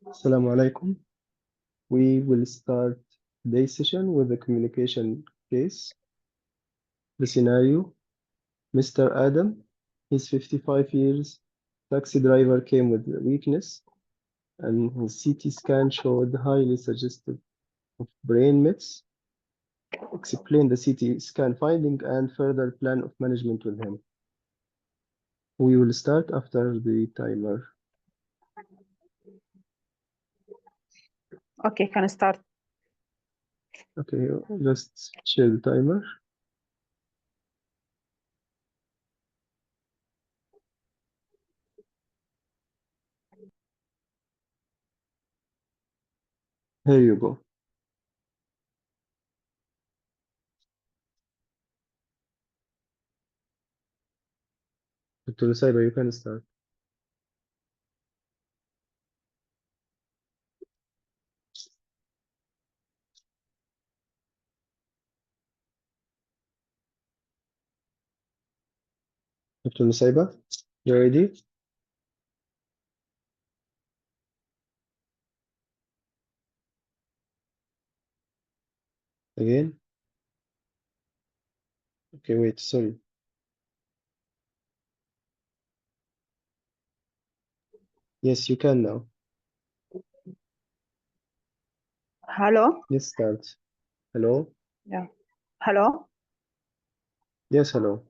Assalamu alaikum. We will start today's session with a communication case. The scenario, Mr. Adam, he's 55 years, taxi driver came with weakness, and his CT scan showed highly suggestive of brain mets. Explain the CT scan finding and further plan of management with him. We will start after the timer. Okay, can I start? Okay, just share the timer. Here you go. Dr. Saiba, you can start. Dr. Saiba, you ready? Again? Okay, wait, sorry. Yes, you can now. Hello? Yes, start. Hello? Yeah. Hello? Yes, hello.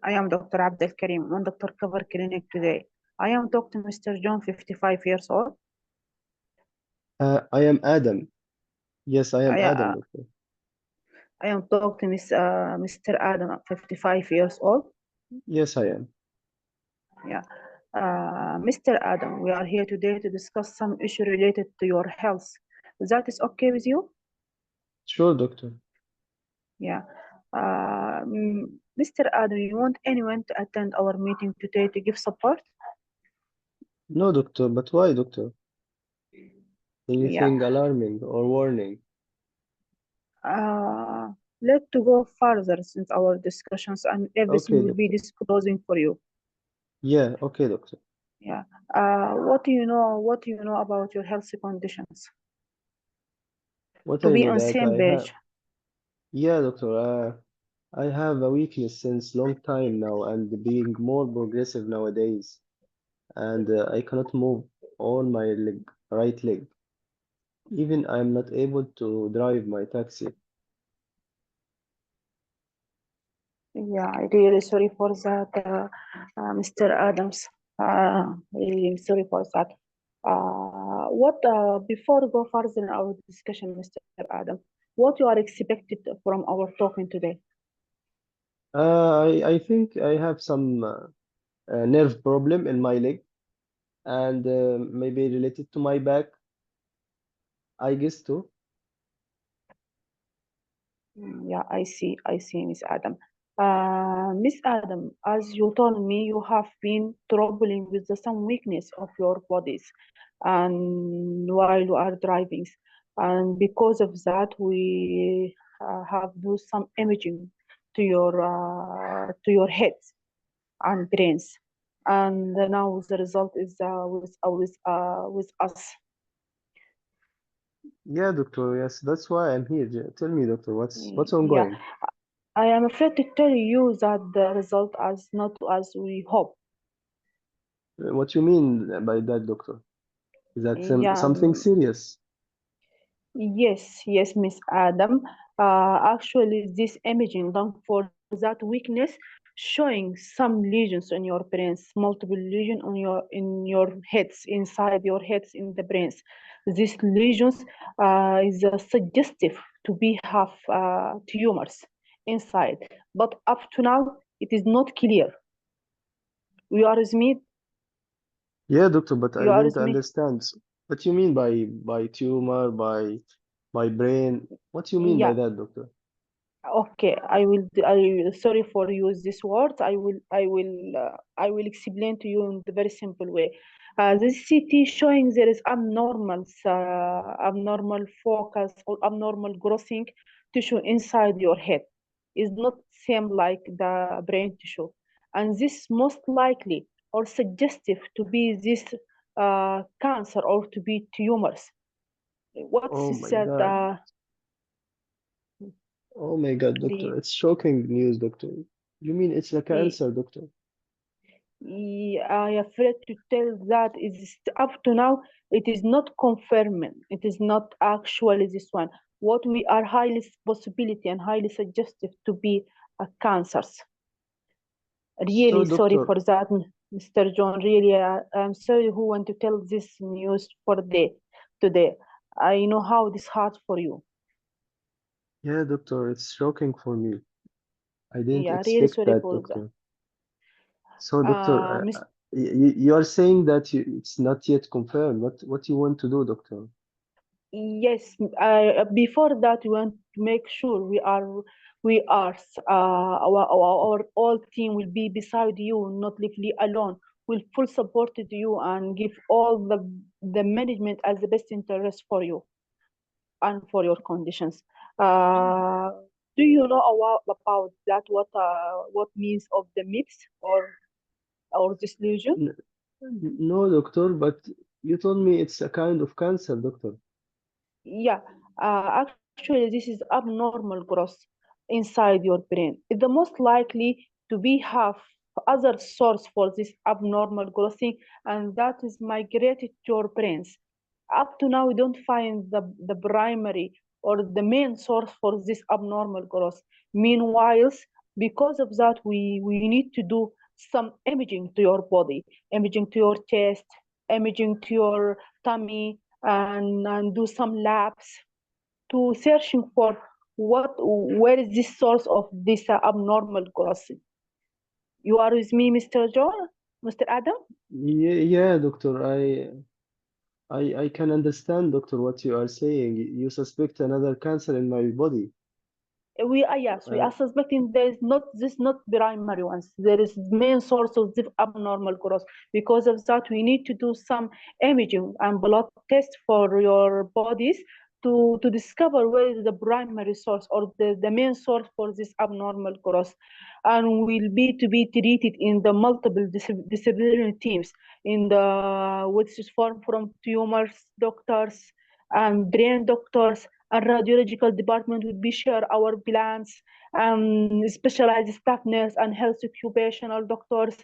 I am Dr. Abdel Karim on Dr. Cover Clinic today. I am Dr. Mr. John, 55 years old. I am Adam. Yes, I am I, Adam, uh, doctor. I am Dr. Mr. Adam, 55 years old. Yes, I am. Yeah. Mr. Adam, we are here today to discuss some issue related to your health. That is okay with you? Sure, doctor. Yeah. Mr. Adam, you want anyone to attend our meeting today to give support? No, doctor, but why, doctor? Yeah. Anything alarming or warning? Uh, let's go further since our discussions and everything Okay, will be doctor. disclosing for you. Yeah, okay, doctor. Yeah. What do you know? What do you know about your health conditions? What To I be know on that same I have, page. yeah, doctor, I have a weakness since long time now and being more progressive nowadays. And I cannot move on my leg, right leg. Even I'm not able to drive my taxi. Yeah, I really sorry for that, Mr. Adams. Really sorry for that. What before we go further in our discussion, Mr. Adam, what you are expected from our talking today? I think I have some nerve problem in my leg and maybe related to my back, I guess too. Yeah, I see, Miss Adam. Miss Adam, as you told me, you have been troubling with some weakness of your bodies, and while you are driving, and because of that, we have do some imaging to your head and brains, and now the result is with us. Yeah, doctor. Yes, that's why I'm here. Tell me, doctor, what's Yeah, ongoing? I am afraid to tell you that the result is not as we hope. What you mean by that, doctor? Is that Yeah, something serious? yes, Miss Adam. Actually, this imaging done for that weakness showing some lesions on your brains, multiple lesions on your heads, inside your heads in the brains. These lesions is suggestive to be have tumors inside, but up to now it is not clear. You are with me? Yeah, doctor, but I You are didn't with me? understand. What you mean by tumor, by brain? What you mean by Yeah. that, doctor? Okay, I will sorry for use this word. I will explain to you in the very simple way. This CT showing there is abnormal focus or abnormal growing tissue inside your head. Is not same like the brain tissue, and this most likely or suggestive to be this cancer or to be tumors. What's Oh my said? God. Oh my God, The doctor. It's shocking news, doctor. You mean it's a cancer, doctor? I afraid to tell that is up to now it is not confirming. It is not actually this one. What we are highly possibility and highly suggestive to be cancers. So, Really sorry doctor, for that, Mr. John. Really, I'm sorry who want to tell this news for today. I know how this hard for you. yeah, doctor, it's shocking for me. I didn't Yeah, really expect sorry that, for that. doctor. So, Uh, doctor, Miss you are saying that it's not yet confirmed. What you want to do, doctor? Yes, before that, we want to make sure our all team will be beside you, not leave you alone. Will full support to you and give all the management as the best interest for you and for your conditions. Uh, do you know about that? What means of the myths or disillusion? N- No, doctor, but you told me it's a kind of cancer, doctor. Yeah, actually, this is abnormal growth inside your brain. It's the most likely to be have other source for this abnormal growth thing, and that is migrated to your brains. Up to now, we don't find the primary or the main source for this abnormal growth. Meanwhile, because of that, we need to do some imaging to your body, imaging to your chest, imaging to your tummy, and do some labs to searching for where is this source of this abnormal growth. You are with me, Mr. John, Mr. Adam? Yeah, yeah, doctor. I can understand, doctor, what you are saying. You suspect another cancer in my body. We are, yes, we Uh, are suspecting there is not primary ones. There is main source of the abnormal growth. Because of that, we need to do some imaging and blood test for your bodies to discover where is the primary source or the main source for this abnormal growth, and will be to be treated in the multiple disciplinary teams in the which is formed from tumors doctors and brain doctors and radiological department will be share our plans and specialized staff nurse and health occupational doctors.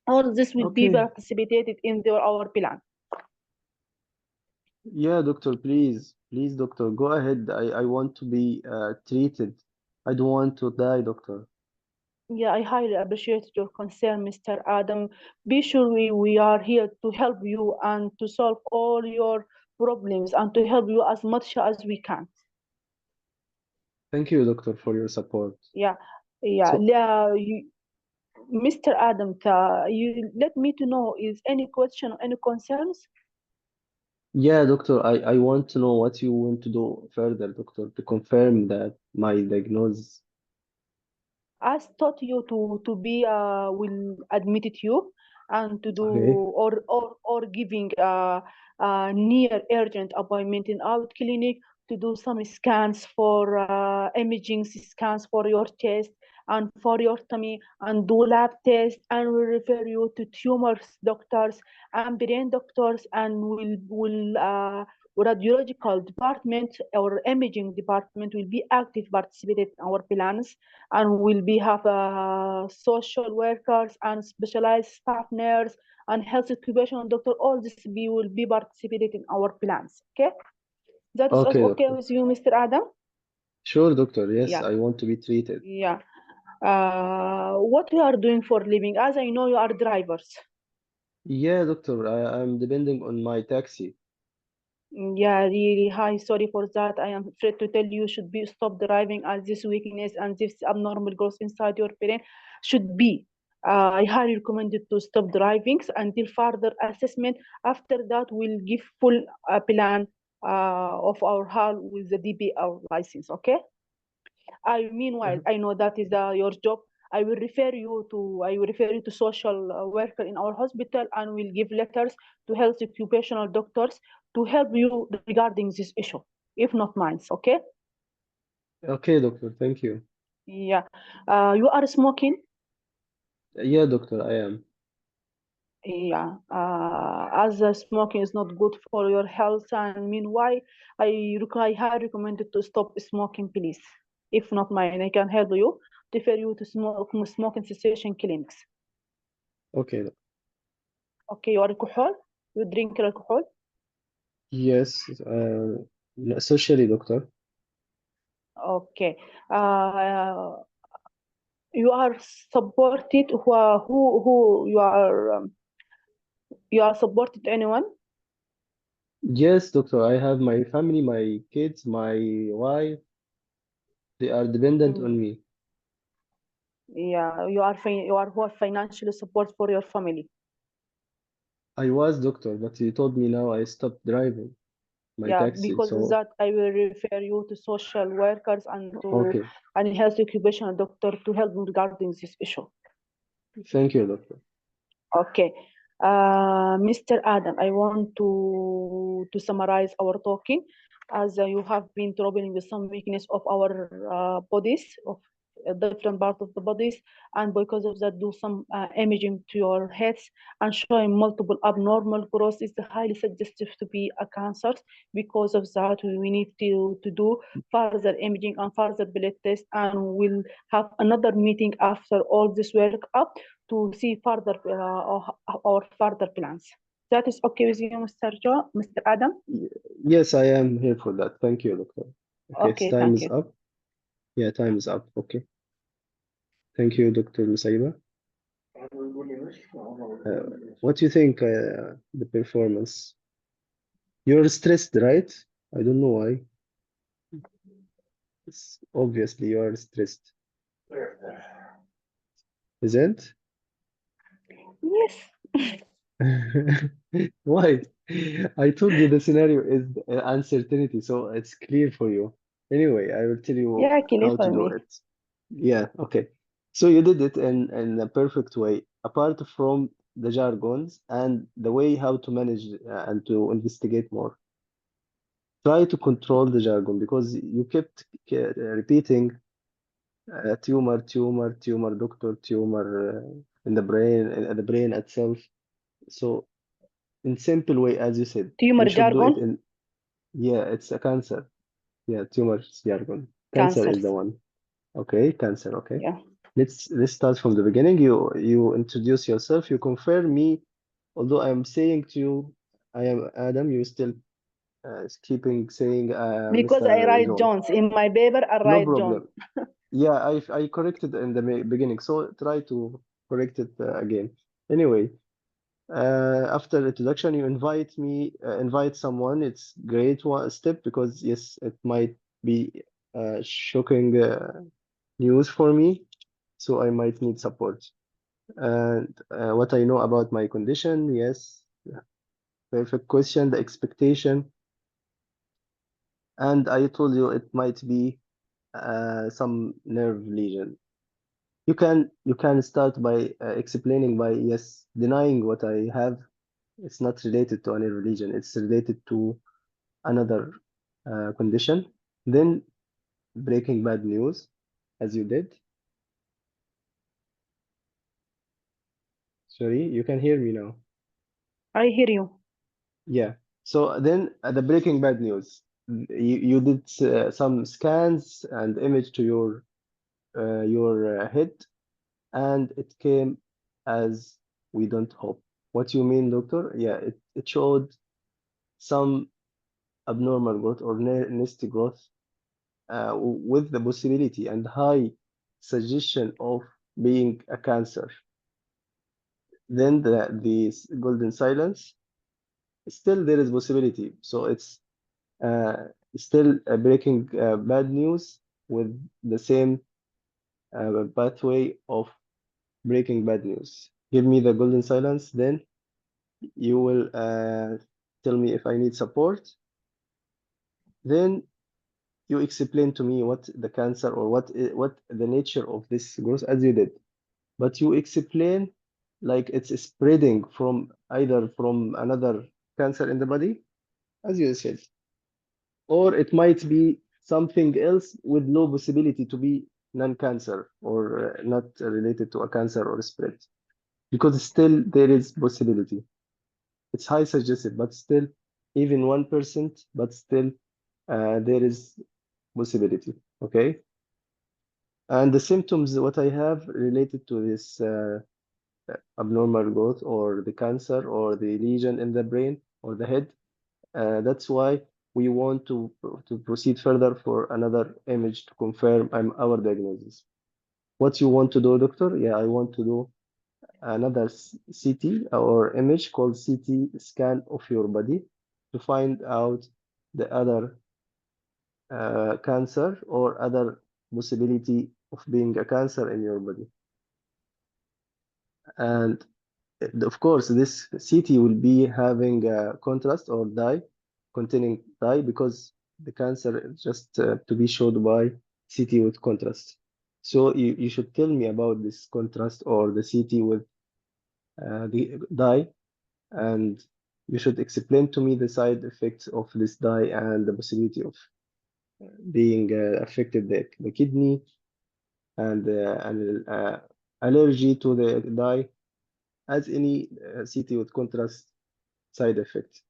All this will be okay. participated in our plan. Yeah, doctor, please, please, doctor, go ahead. I want to be treated. I don't want to die, doctor. Yeah, I highly appreciate your concern, Mr. Adam. Be sure we are here to help you and to solve all your problems and to help you as much as we can. Thank you, doctor, for your support. Yeah, yeah. So, Mr. Adam, you let me to know is any question, any concerns? yeah, doctor, I want to know what you want to do further, doctor, to confirm that my diagnosis. As taught you to be will admitted you and to do Okay. or giving near urgent appointment in out clinic to do some scans for imaging scans for your chest and for your tummy and do lab tests and will refer you to tumors doctors and brain doctors and will radiological department or imaging department will be active participated in our plans and will be have social workers and specialized staff nurse and health occupational doctor. All this will be participated in our plans. Okay, that is Okay, okay doctor. with you, Mr. Adam? Sure, doctor. Yes, Yeah, I want to be treated. yeah. What you are doing for living? As I know, you are drivers. Yeah, doctor, I'm depending on my taxi. Yeah, really high. Sorry for that. I am afraid to tell you should be stop driving as this weakness and this abnormal growth inside your brain should be. I highly recommend you to stop driving until further assessment. After that, we'll give full plan of our hall with the DBR license. Okay. Meanwhile, Uh, I know that is your job. I will refer you to social worker in our hospital and will give letters to health occupational doctors to help you regarding this issue, if not mine. Okay? Okay, doctor, thank you. Yeah. You are smoking? Yeah, doctor, I am. Yeah, as smoking is not good for your health, and meanwhile, I highly recommend you to stop smoking, please. If not mine, I can help you, refer you to smoking cessation clinics. Okay. Okay, your alcohol, you drink alcohol. Yes, no, socially, doctor. Okay, you are supported. Who you are supported anyone? Yes, doctor. I have my family, my kids, my wife. They are dependent Mm, on me. yeah, you are who are financially support for your family. I was doctor, but you told me now I stopped driving my Yeah, taxi. because of So, that, I will refer you to social workers and to okay. and health occupational doctor to help you regarding this issue. Thank you, doctor. Okay. Mr. Adam, I want to summarize our talking as you have been troubling with some weakness of our bodies, of different parts of the bodies, and because of that, do some imaging to your heads and showing multiple abnormal growth is highly suggestive to be a cancer. Because of that, we need to do further imaging and further blood test, and we'll have another meeting after all this work up to see further our further plans. That is okay with you, Mr. Adam? Y- Yes, I am here for that. Thank you, doctor. Okay, it's Okay, time thank is you. up. Yeah, time is up. Okay. Thank you, Dr. Musaiba. What do you think the performance? You're stressed, right? I don't know why. It's obviously you are stressed, isn't? Yes. Why? I told you the scenario is uncertainty, so it's clear for you. Anyway, I will tell you Yeah, clear how to for do me. it. Yeah, okay. So you did it in a perfect way, apart from the jargons and the way how to manage and to investigate more. Try to control the jargon because you kept repeating tumor, doctor, tumor in the brain itself. So in simple way, as you said, Tumor you should do it jargon, in, yeah, it's a cancer. Yeah, tumor jargon. Cancer is the cancers. one. Okay, cancer. Okay. Yeah. Let's start from the beginning. You introduce yourself. You confirm me. Although I am saying to you, I am Adam. You still keeping saying Because I Mr. write John. Jones. In my paper, I No write John. problem. Yeah, I corrected in the beginning, so try to correct it again. Anyway, after introduction, you invite someone. It's great one step because yes, it might be shocking news for me, so I might need support. And what I know about my condition, yes, perfect question, the expectation, and I told you it might be some nerve lesion. You can start by explaining by yes, denying what I have. It's not related to any religion. It's related to another condition. Then breaking bad news, as you did. Sorry, you can hear me now. I hear you. Yeah. So then the breaking bad news. You did some scans and image to your head, and it came as we don't hope. What you mean, doctor? Yeah, it showed some abnormal growth or nasty growth with the possibility and high suggestion of being a cancer. Then the golden silence, still there is possibility. So it's uh, still breaking bad news with the same pathway of breaking bad news. Give me the golden silence, then you will tell me if I need support. Then you explain to me what the cancer or what the nature of this growth as you did. But you explain like it's spreading from either from another cancer in the body, as you said, or it might be something else with low possibility to be non-cancer or not related to a cancer or spread. because still there is possibility. It's high suggested, but still, even 1%, but still there is possibility. Okay. And the symptoms what I have related to this abnormal growth or the cancer or the lesion in the brain or the head. That's why we want to proceed further for another image to confirm our diagnosis. What you want to do, doctor? Yeah, I want to do another CT or image called CT scan of your body to find out the other cancer or other possibility of being a cancer in your body. And of course, this CT will be having a contrast or dye containing dye because the cancer is just to be showed by CT with contrast. So you should tell me about this contrast or the CT with the dye, and you should explain to me the side effects of this dye and the possibility of being affected the kidney and allergy to the dye as any CT with contrast side effect.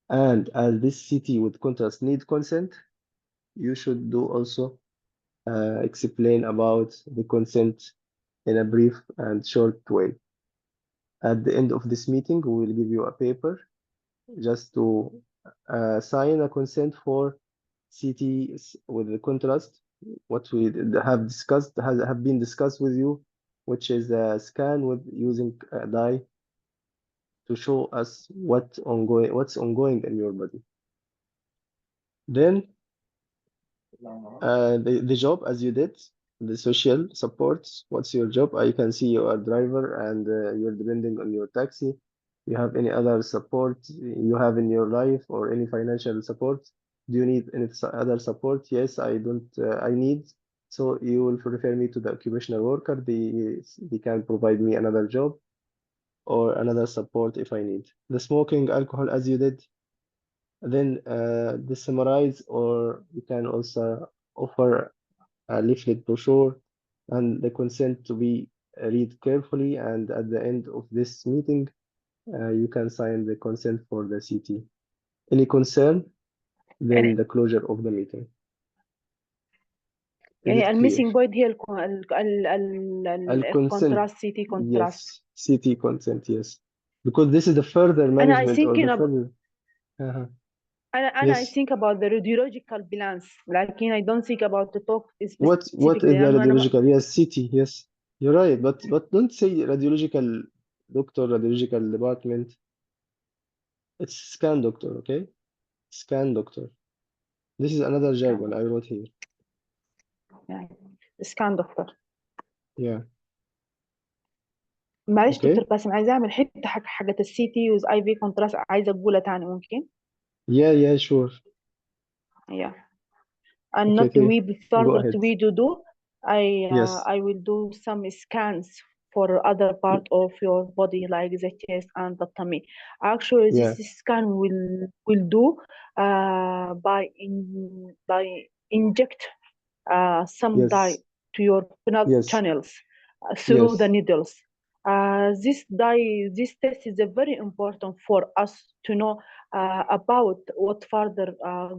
And as this CT with contrast need consent, you should do also explain about the consent in a brief and short way. At the end of this meeting, we will give you a paper just to sign a consent for CT with the contrast, what we have discussed have been discussed with you, which is a scan with using a dye to show us what's ongoing in your body. Then the job as you did, the social support, what's your job? I can see you are a driver and you're depending on your taxi. You have any other support you have in your life or any financial support? Do you need any other support? Yes, I don't, I need. So you will refer me to the occupational worker. They can provide me another job or another support if I need. The smoking, alcohol, as you did, then the summarize, or you can also offer a leaflet brochure and the consent to be read carefully. And at the end of this meeting, you can sign the consent for the CT. Any concern? يعني Then the closure of the meeting. Is يعني it clear? الميسنج بوينت هي I'll consent. الكونتراست سي تي كونتراست. Yes, CT consent. Yes, because this is the further انا I management or thinking the about further. Uh-huh. انا I Yes. think about the radiological balance لكن I don't think about the talk What specifically is the لانه انا radiological? Yes, CT. Yes, you're right. But don't say radiological doctor, radiological department. It's scan doctor. Okay, scan doctor. This is another jargon I wrote here. يعني سكان دكتور. Yeah. معلش دكتور Okay. باسم عايزه اعمل حته حاجه السي تي وز اي في كونتراست عايزه اقولها تاني ممكن؟ Yeah. Yeah. Sure. yeah. And Okay. not Okay. we Go further to ahead. we do Yes. I will do some scans for other part of your body like the chest and the tummy. Actually this Yeah. scan will do by inject some dye Yes. to your blood Yes. channels through the Yes. needles. This test is very important for us to know about what further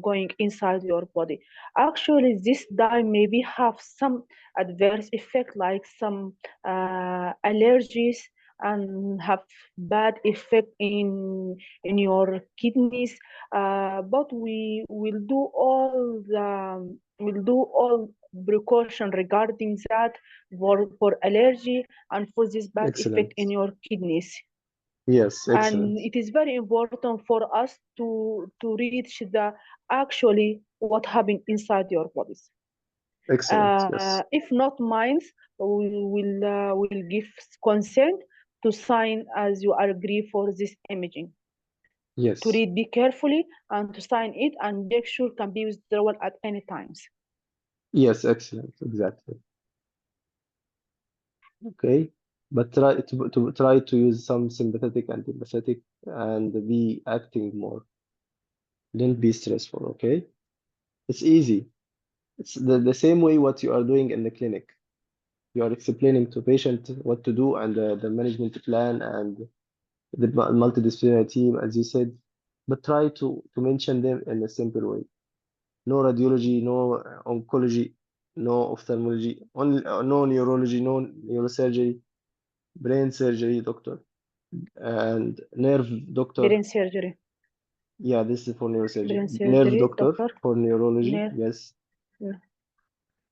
going inside your body. Actually, this dye maybe have some adverse effect like some allergies and have bad effect in your kidneys. But we will do all the will do all precaution regarding that for allergy and for this bad effect Excellent. in your kidneys. Yes. And Excellent. it is very important for us to reach the actually what happened inside your bodies. Excellent. Yes. If not minds, we will give consent to sign as you agree for this imaging. To Yes. read be carefully and to sign it and make sure can be withdrawn at any times. Yes. Excellent. Exactly. Okay. But try to use some sympathetic and empathetic and be acting more. Don't be stressful. Okay. It's easy. It's the same way what you are doing in the clinic. You are explaining to patient what to do and the management plan and the multidisciplinary team, as you said, but try to mention them in a simple way. No radiology, no oncology, no ophthalmology, only, no neurology, no neurosurgery, brain surgery doctor, and nerve doctor. Brain surgery. Yeah, this is for neurosurgery. Brain Nerve surgery, doctor doctor. for neurology. Nerve. Yes.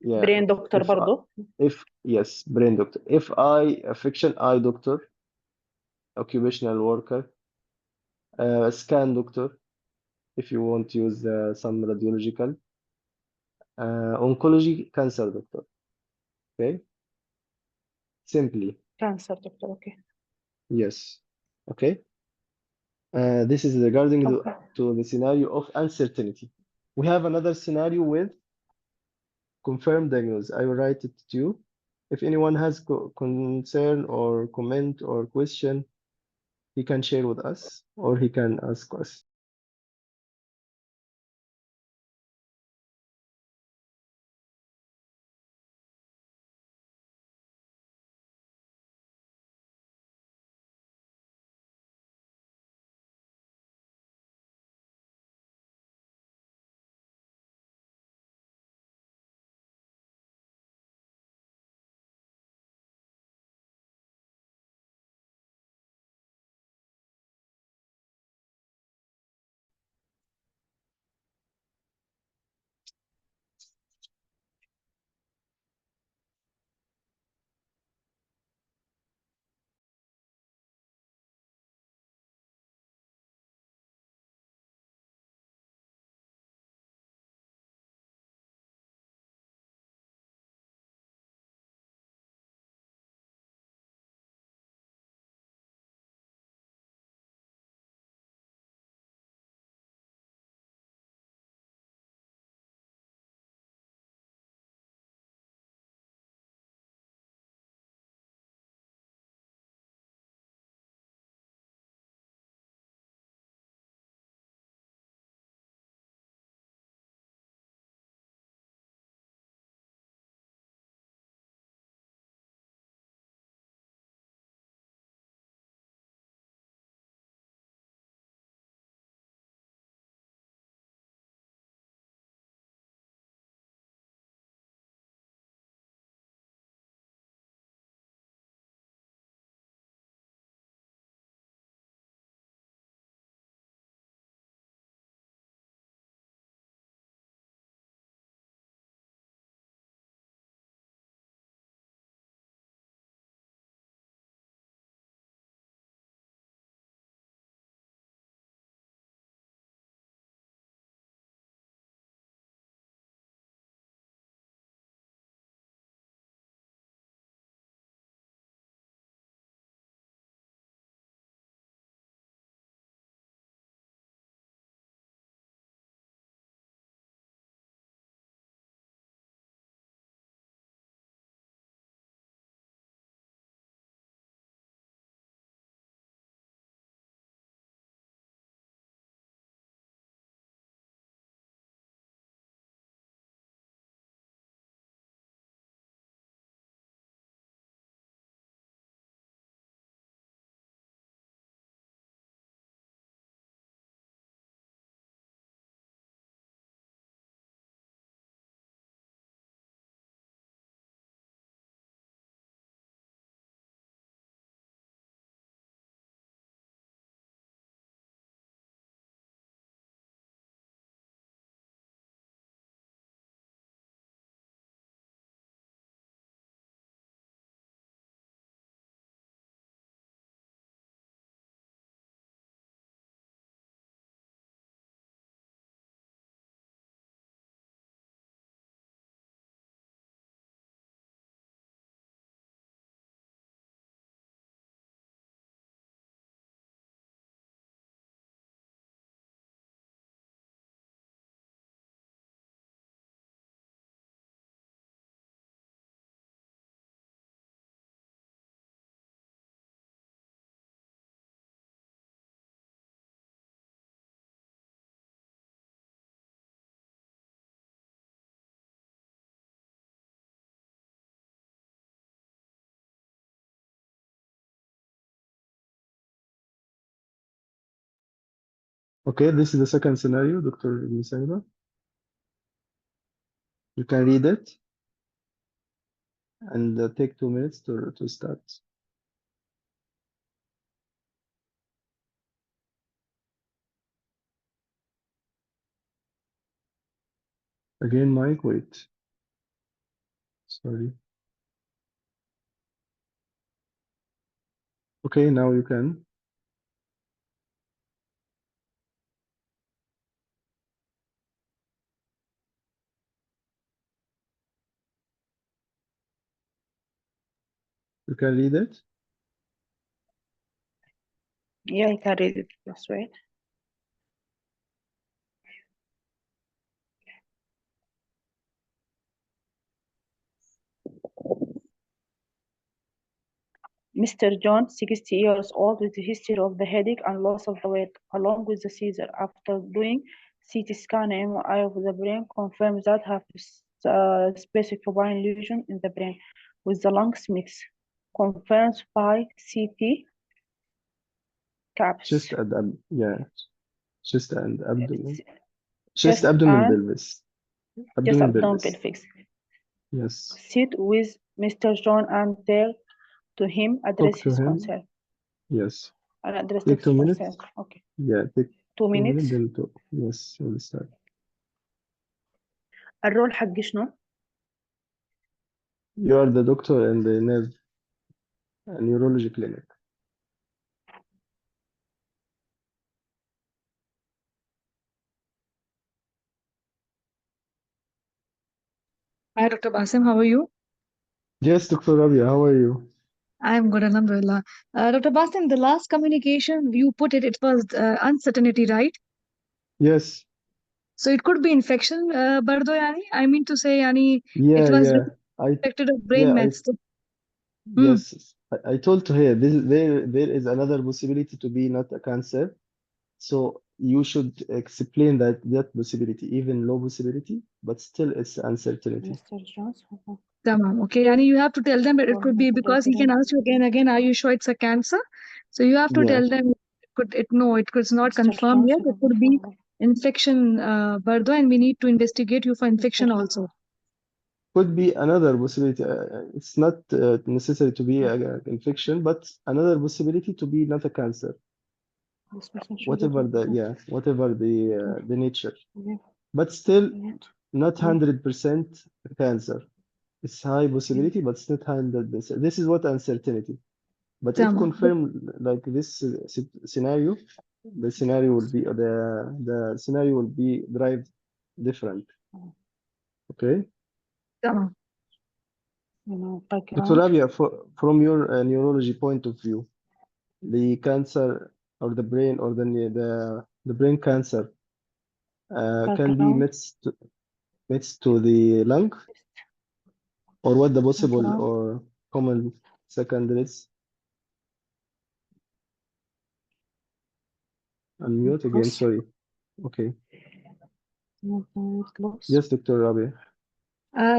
Yeah. Brain doctor If I, برضو. if yes, brain doctor. If I fiction eye doctor, occupational worker, scan doctor. If you want to use some radiological, oncology cancer doctor. Okay, simply Cancer doctor. Okay. yes. Okay, this is regarding Okay. to the scenario of uncertainty. We have another scenario with confirmed diagnosis. I will write it to you. If anyone has concern or comment or question, he can share with us or he can ask us. Okay, this is the second scenario, Dr. Musaiba. You can read it and take 2 minutes to start. Again, Mike, wait. Sorry. Okay, now you can. You can read it. Yeah, I can read it. That's right. Mr. John, 60 years old, with a history of the headache and loss of the weight, along with the seizure. After doing CT scan and MRI of the brain, confirms that have specific combined lesion in the brain with the lungs mix. Confirmed by CT caps. Chest and yeah, chest and abdomen. Chest, Chest abdomen, and pelvis. chest Abdomen, abdomen pelvis. pelvis. Yes. Sit with Mr. John and tell to him address Talk to his him. concern. Yes. And address Take his 2 minutes. concern. Okay. Yeah, take 2 minutes. 2 minutes, then talk. Yes, we'll start. الرول حق شنو؟ You are the doctor in the nerve and neurology clinic. Hi, Dr. Basim. How are you? Yes, Dr. Rabia, how are you? I'm good, Alhamdulillah. Dr. Basim, the last communication you put it was uncertainty, right? Yes. So it could be infection, bardo yani. I mean to say, yani, it Yeah, was yeah. I affected of brain yeah, I mets. Hmm. yes. I told to her there is another possibility to be not a cancer. So you should explain that possibility, even low possibility, but still it's uncertainty. Mr. Jones. Tamam. Okay, yani you have to tell them that it could be because he can ask you again, again, are you sure it's a cancer? So you have to Yeah. tell them it could not Mr. confirmed yet. Jones. It could be infection, bardo, and we need to investigate you for infection Mr. also. Could be another possibility. It's not necessary to be an infection, but another possibility to be not a cancer. Whatever the nature, but still not 100% cancer. It's high possibility, but it's not 100%. This is what uncertainty. But if Tamam. confirmed like this scenario, the scenario will be the scenario will be derived different. Okay. Tamam. Dr. Rabia, from your neurology point of view, the cancer or the brain or the brain cancer can be mixed to the lung, or what the possible or common secondaries? Unmute again, sorry. Okay. Yes, Dr. Rabia.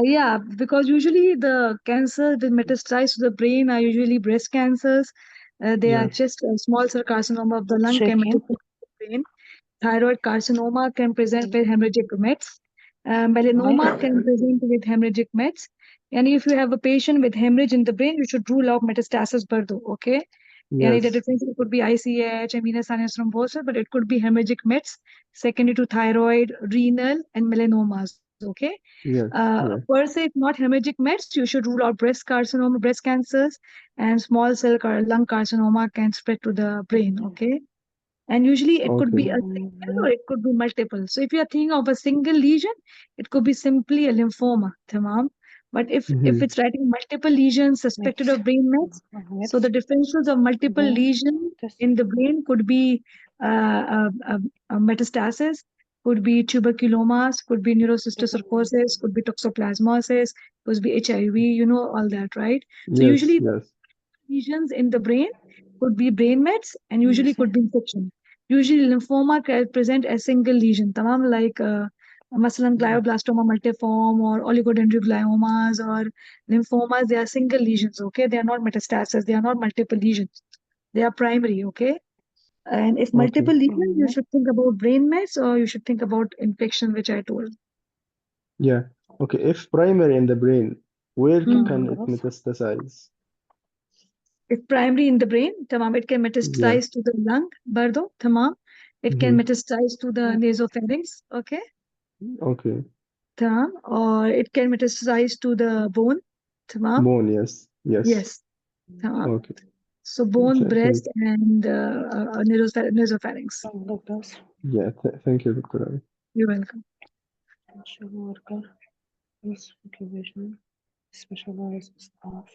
Yeah, because usually the cancer that metastasize to the brain are usually breast cancers. They are Yes. just a small cell carcinoma of the lung can metastasize to the brain. Thyroid carcinoma can present with hemorrhagic mets. Melanoma can present with hemorrhagic mets. And if you have a patient with hemorrhage in the brain, you should rule out metastasis bardo, okay? And the Yes. difference it could be ICH, venous sinus thrombosis, but it could be hemorrhagic mets secondary to thyroid, renal, and melanomas, okay? Yes. Yes. Per se, if not hemorrhagic mets, you should rule out breast carcinoma, breast cancers, and small cell lung carcinoma can spread to the brain, okay? And usually it could be Okay. a single or it could be multiple. So if you are thinking of a single lesion, it could be simply a lymphoma, tamam. But if it's writing multiple lesions suspected of brain mets, so the differentials of multiple lesions in the brain could be metastasis, could be tuberculomas, could be neurocysticercosis, could be toxoplasmosis, could be HIV, all that, right? So Yes. usually Yes. lesions in the brain could be brain mets and usually could be infection. Usually lymphoma can present as single lesion, tamam, like masalan glioblastoma multiforme or oligodendrogliomas or lymphomas, they are single lesions, okay? They are not metastasis, they are not multiple lesions. They are primary, okay? And if Okay. multiple lesions, you should think about brain mets or you should think about infection, which I told. Yeah. Okay. If primary in the brain, where can it خلاص metastasize? If primary in the brain, tamam, it can Yeah. metastasize to the lung, bardo, tamam. It can Mm-hmm. metastasize to the nasopharynx, okay, Okay. tamam. Or it can metastasize to the bone, tamam. Bone, yes. Yes. Yes, tamam. Okay. So bone, Thank breast, and nasopharynx. doctors, yeah. Thank you, Dr. Ali. You're welcome. social worker, health occupation, specialized staff,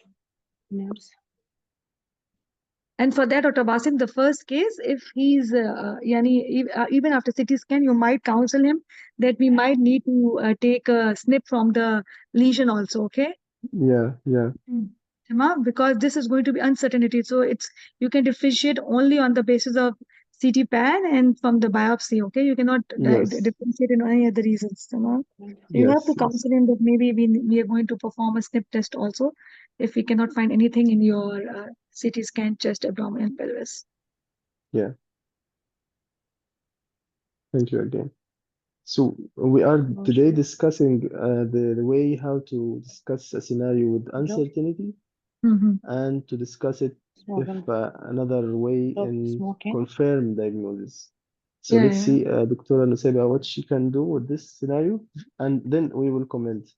nurse. And for that, Dr. Basim, the first case, if he's, even after CT scan, you might counsel him that we might need to take a snip from the lesion also, okay? Yeah. Yeah. Tamam, because this is going to be uncertainty. So you can differentiate only on the basis of CT pan and from the biopsy, okay? You cannot Yes. differentiate in any other reasons, tamam? So you have Yes. to Yes. counsel him that maybe we are going to perform a snip test also if we cannot find anything in your CT scan, chest, abdomen, and pelvis. Yeah. Thank you again. So we are today discussing the way how to discuss a scenario with Job, uncertainty Mm-hmm. and to discuss it if smoking, another way job, in smoking. confirm diagnosis. So Yeah, let's yeah, see Dr. Nusaiba what she can do with this scenario and then we will comment.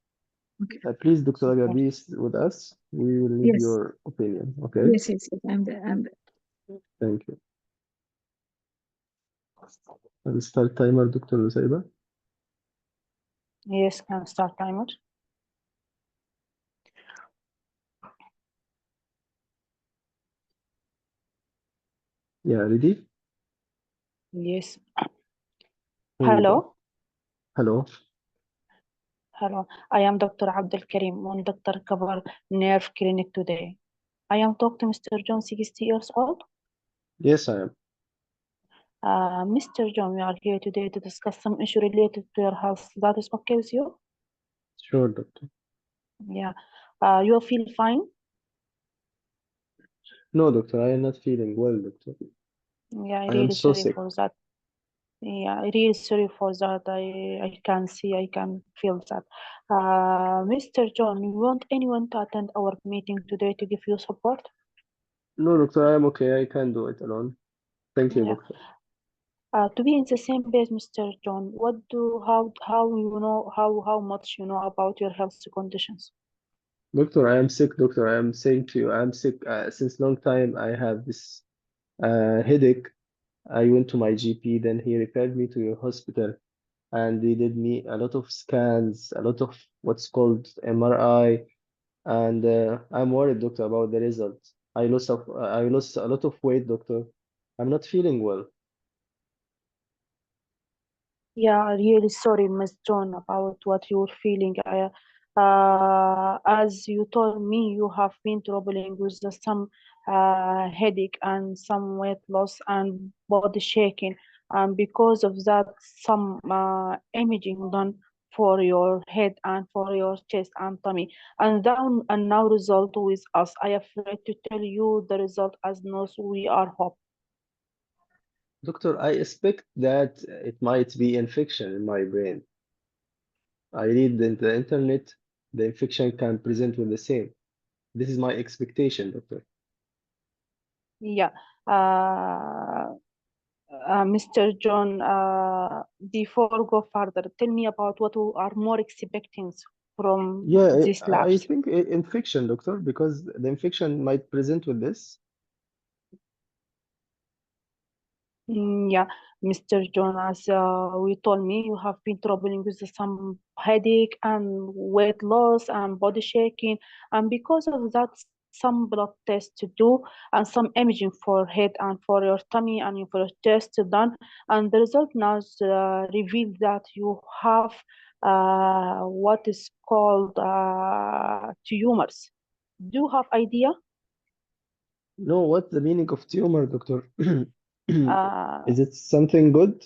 okay. Please, Dr. Abia, Support. be with us. We will need Yes, your opinion. Okay? yes, yes, yes. I'm there. I'm there. Thank you. I'll start timer, Dr. Nusaiba. Yes, can start timer. Yeah, ready? Yes. Here we go. Hello. Hello. Hello. I am Dr. Abdul Karim on Dr. Kabar Nerve Clinic today. I am talking to Mr. John, 60 years old. Yes, I am. Mr. John, we are here today to discuss some issue related to your health. That is okay with you? Sure, doctor. Yeah. You feel fine? No, doctor, I am not feeling well, doctor. Yeah, I I am really so sorry sick. for that. Yeah, I really sorry for that. I can see, I can feel that. Mr. John, you want anyone to attend our meeting today to give you support? No, doctor, I am okay. I can do it alone. Thank you, Yeah. doctor. To be in the same page, Mr. John, how you know how much you know about your health conditions? Doctor, I am sick, doctor. I am saying to you, I am sick since long time. I have this headache. I went to my GP, then he referred me to your hospital, and they did me a lot of scans, a lot of what's called MRI, and I'm worried, doctor, about the results. I lost a lot of weight, doctor. I'm not feeling well. Yeah, really sorry, Miss John, about what you're feeling. As you told me, you have been troubling with some headache and some weight loss and body shaking, and because of that, some imaging done for your head and for your chest and tummy, and now result with us. I am afraid to tell you the result as nurse we are hope. Doctor, I expect that it might be infection in my brain. I read in the internet the infection can present with the same. This is my expectation, doctor. Yeah. Mr. John, before go further, tell me about what you are more expecting from Yeah, these I labs. think infection, doctor, because the infection might present with this. Yeah, Mr. John, as you told me, you have been troubling with some headache and weight loss and body shaking, and because of that, some blood tests to do and some imaging for head and for your tummy and for your chest done, and the result now revealed that you have what is called tumors. Do you have idea? No, what's the meaning of tumor, doctor? Uh, Is it something good?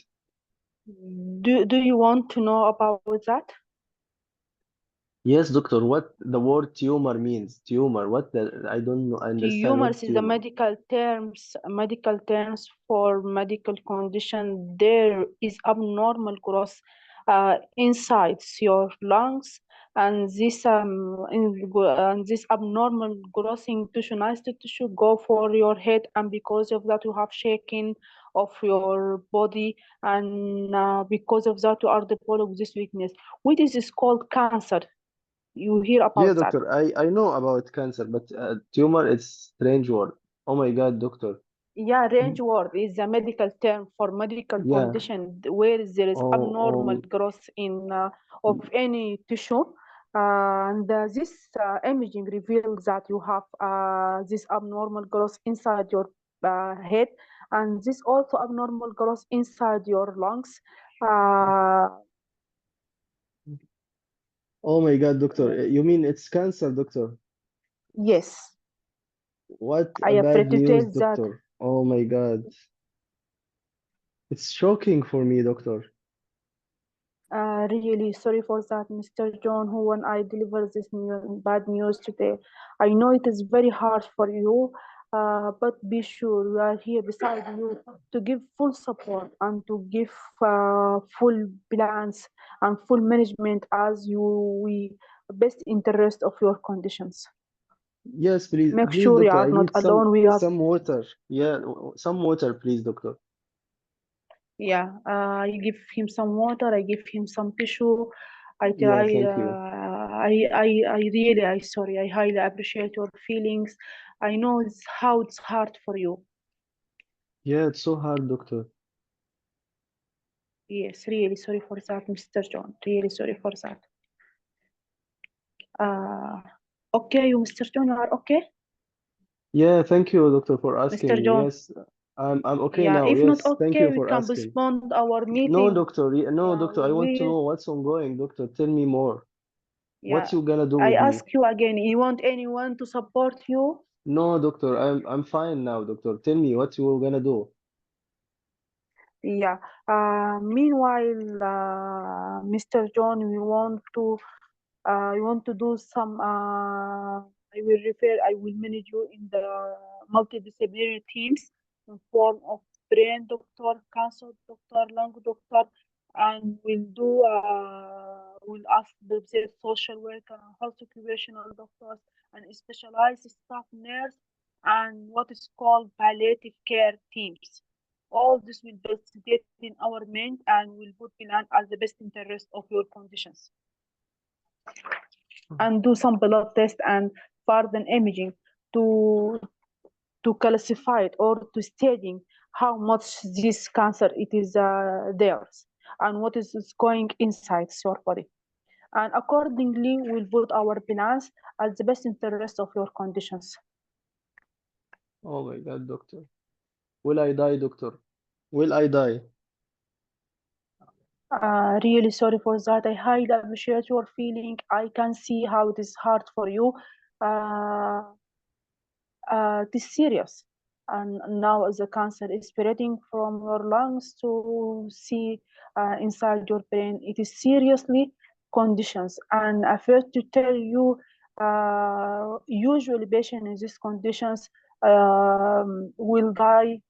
do you want to know about that? Yes, doctor. What the word tumor means? Tumor. What the? I don't know, understand what Tumors is a tumor. medical terms for medical condition. There is abnormal growth inside your lungs, and this abnormal growth in tissue, nice tissue, go for your head, and because of that you have shaking of your body, and because of that you are developing this weakness. What is this called? Cancer. You hear Yeah, about that? doctor. I know about cancer, but tumor is strange word. Oh my God, doctor. Yeah, range word is a medical term for medical Yeah. condition where there is Oh, abnormal oh. growth in of any tissue. And this imaging reveals that you have this abnormal growth inside your head, and this also abnormal growth inside your lungs. Uh, Oh my God, doctor. You mean it's cancer, doctor? yes, What I a bad afraid to news, tell that. doctor. Oh my God. It's shocking for me, doctor. Really sorry for that, Mr. John, who when I deliver this bad news today. I know it is very hard for you, but be sure we are here beside you to give full support and to give full plans and full management as we best interest of your conditions. Yes, please, Make please, sure you doctor. are I not need alone. We have. some water. Yeah, some water, please, doctor. Yeah, I give him some water. I give him some tissue. I Yeah, try. thank you. I really. I sorry. I highly appreciate your feelings. I know it's how it's hard for you. Yeah, it's so hard, doctor. Yes, really sorry for that, Mr. John. Really sorry for that. Uh, okay, you, Mr. John, you are okay, Yeah, thank you, doctor, for Mr. asking me. John. Yes, I'm okay Yeah, now. if not Yes, thank okay, you we for can asking. postpone our No, meeting. doctor. No, Yeah, doctor. I want to we. know what's ongoing, doctor. Tell me more. Yeah, What you gonna do I with me? ask you again. You want anyone to support you? No, doctor. I'm fine now, doctor. Tell me what you gonna do. Yeah. Meanwhile, Mr. John, we want to do some. I will manage you in the multidisciplinary teams in form of brain doctor, cancer doctor, lung doctor, and we'll ask the social worker, health occupational doctors, and specialized staff nurse, and what is called palliative care teams. All this will be stated in our mind and will put plan as the best interest of your conditions, and do some blood test and further imaging to classify it or to studying how much this cancer it is theirs and what is going inside your body. And accordingly, we'll put our plans as the best interest of your conditions. Oh my God, doctor. Will I die, doctor? Will I die? Really sorry for that. I highly appreciate your feeling. I can see how it is hard for you. Uh, it is serious. And now the cancer is spreading from your lungs to see inside your brain. It is seriously conditions. And I first to tell you, usually patients in these conditions will die.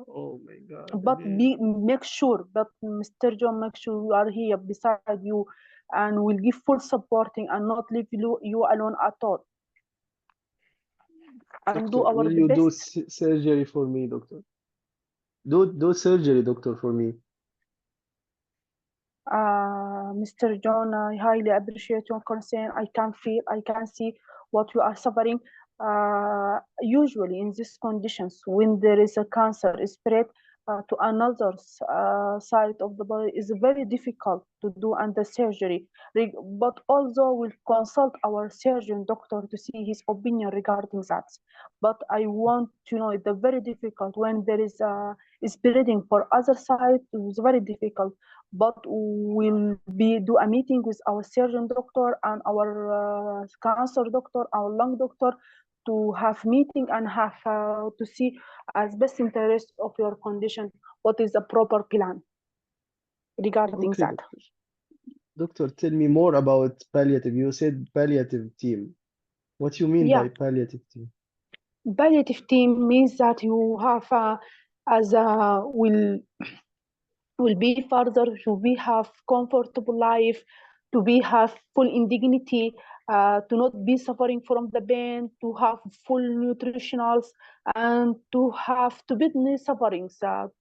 Oh my God, But again. make sure that Mr. John, make sure we are here beside you and will give full supporting and not leave you alone at all, and do Doctor, our will the you do best. surgery for me, doctor? Do surgery, doctor, for me. Mr. John, I highly appreciate your concern. I can feel, I can see what you are suffering. Usually, in these conditions, when there is a cancer spread to another side of the body, is very difficult to do under surgery. But although we'll consult our surgeon doctor to see his opinion regarding that. But I want to know it's very difficult when there is spreading for other side. It's very difficult, but we'll be do a meeting with our surgeon doctor and our cancer doctor, our lung doctor, to have meeting and have to see as best interest of your condition what is a proper plan regarding Okay, that. doctor. Doctor, tell me more about palliative. You said palliative team. What you mean Yeah, by palliative team? palliative team means that you have as a will be further to be have comfortable life, to be have full indignity, to not be suffering from the pain, to have full nutritionals, and to have to be no sufferings, to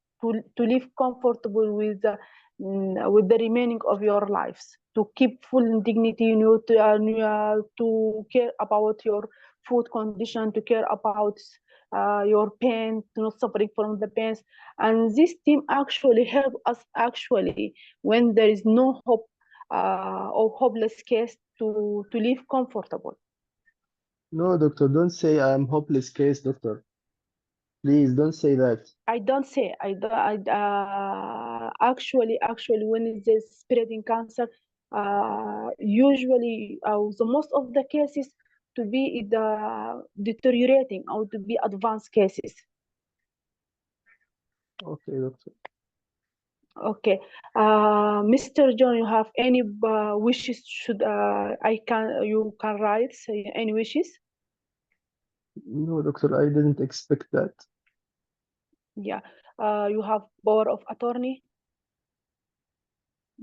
live comfortable with the remaining of your lives, to keep full indignity, to care about your food condition, to care about your pain, to not suffering from the pain. And this team actually help us actually when there is no hope or hopeless case to live comfortable. No, doctor, don't say I am hopeless case, doctor. Please don't say that. I don't say actually when it's a spreading cancer, usually the most of the cases to be the deteriorating or to be advanced cases. Okay, doctor. Okay, Mr. John, you have any wishes? Should I can you can write say, any wishes? No, doctor, I didn't expect that. Yeah, you have power of attorney.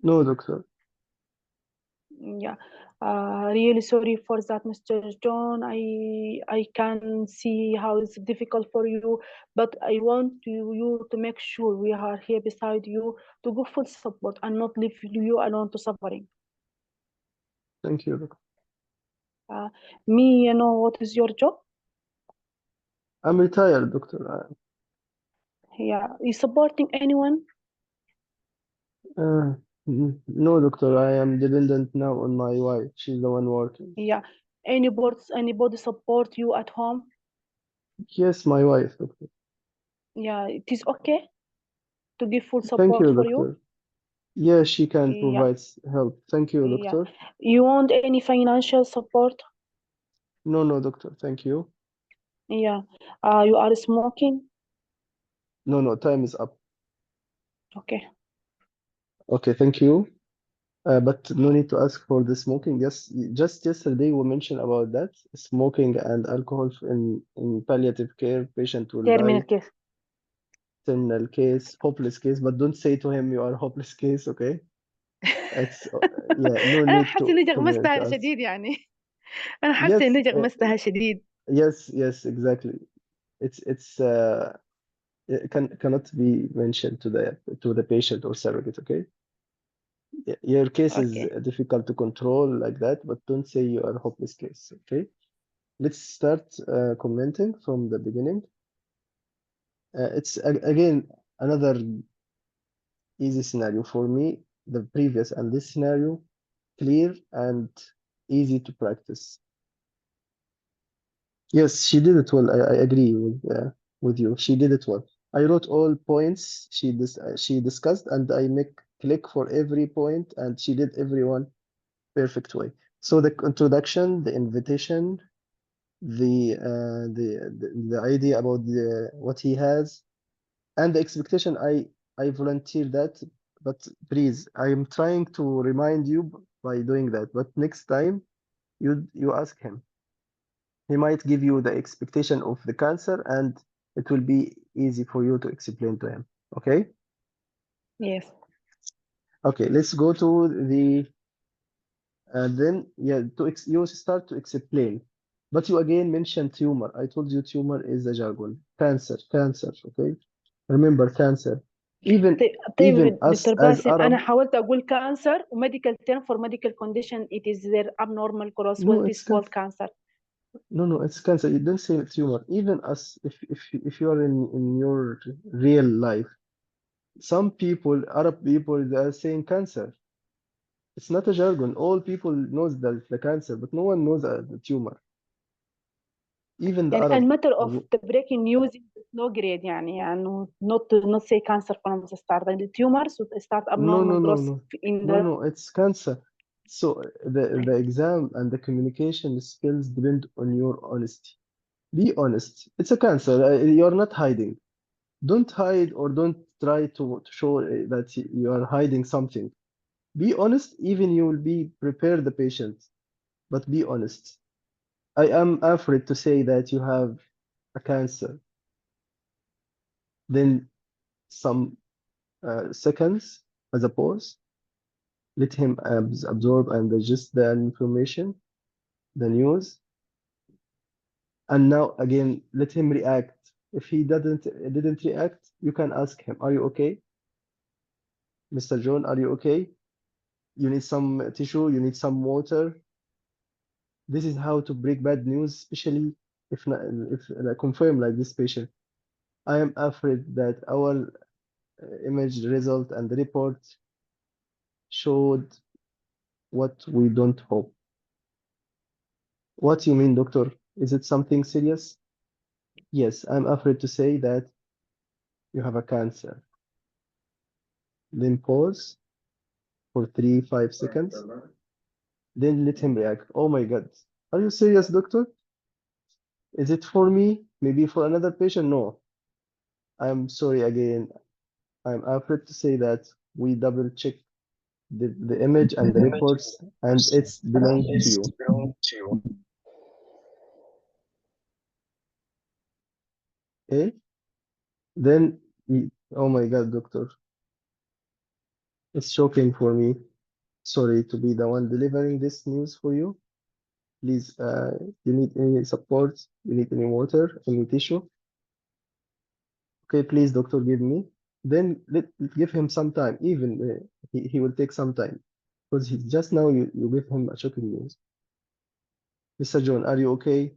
No, doctor. Yeah, really sorry for that, Mr. John. I can see how it's difficult for you, but I want you to make sure we are here beside you to give full support and not leave you alone to suffering. Thank you, doctor. Uh, me, you know, what is your job? I'm retired, doctor. Yeah, you supporting anyone? Uh, no, doctor, I am dependent now on my wife. She's the one working. Yeah, anybody support you at home? Yes, my wife, doctor. Yeah, it is okay to give full Thank support you, for you. doctor. Yeah, she can Yeah, provide help. Thank you, yeah. doctor. You want any financial support? No, no, doctor. Thank you. Yeah. You are smoking? No, no, time is up. Okay. Okay, thank you. But no need to ask for the smoking. Yes, just yesterday we mentioned about that. Smoking and alcohol in palliative care, patient will Terminal die, case. terminal case, hopeless case. But don't say to him you are hopeless case, okay? It's yeah, no أنا need حاسة إني to comment غمستها us. شديد يعني. أنا حاسة Yes, إني غمستها شديد. yes, yes, exactly. It's it cannot be mentioned to the patient or surrogate, okay? Your case is Okay. difficult to control like that, but don't say you are a hopeless case, okay? Let's start commenting from the beginning. It's again another easy scenario for me. The previous and this scenario, clear and easy to practice. Yes, she did it well. I agree with you. She did it well. I wrote all points she discussed, and I make click for every point, and she did everyone perfect way. So the introduction, the invitation, the idea about what he has, and the expectation. I volunteer that, but please, I am trying to remind you by doing that. But next time you ask him. He might give you the expectation of the cancer, and it will be easy for you to explain to him. Okay? Yes. Okay, let's go to the then yeah you start to explain. But you again mentioned tumor. I told you tumor is a jargon. Cancer, cancer, okay? Remember cancer. Even طيب us دكتور as باسم أنا Arab, حاولت أقول cancer ومedical term for medical condition it is their abnormal growth no, when it's this called cancer. cancer. No, no, it's cancer. You don't say tumor. Even us, if you are in your real life, some people, Arab people, they are saying cancer. It's not a jargon. All people knows the cancer, but no one knows the tumor. Even the يعني Arab. الماتر of the breaking news is low grade يعني not say cancer from the start and the tumors would start No, abnormal no, no, growth no, in no, the no. It's cancer. So the exam and the communication skills depend on your honesty. Be honest. It's a cancer. You're not hiding. Don't hide or don't try to show that you are hiding something. Be honest, even you will be prepare the patient, but be honest. I am afraid to say that you have a cancer. Then some seconds as a pause, let him absorb and digest the information, the news, and now again let him react. If he didn't react, you can ask him, "Are you okay, Mr. John? Are you okay? You need some tissue, you need some water." This is how to break bad news, especially if not, if confirm like this patient. I am afraid that our image result and the report showed what we don't hope. What you mean, doctor? Is it something serious? Yes, I'm afraid to say that you have a cancer. Then pause for 3, 5 seconds. Then let him react. Oh my God. Are you serious, doctor? Is it for me? Maybe for another patient? No. I'm sorry again. I'm afraid to say that we double check the image and the reports, and it's belong to you. Okay? Then, oh my God, doctor. It's shocking for me. Sorry to be the one delivering this news for you. Please, you need any support? You need any water, any tissue? Okay, please, doctor, give me. Then give him some time. Even he will take some time because he just now you give him a shocking news. Mr. John, are you okay?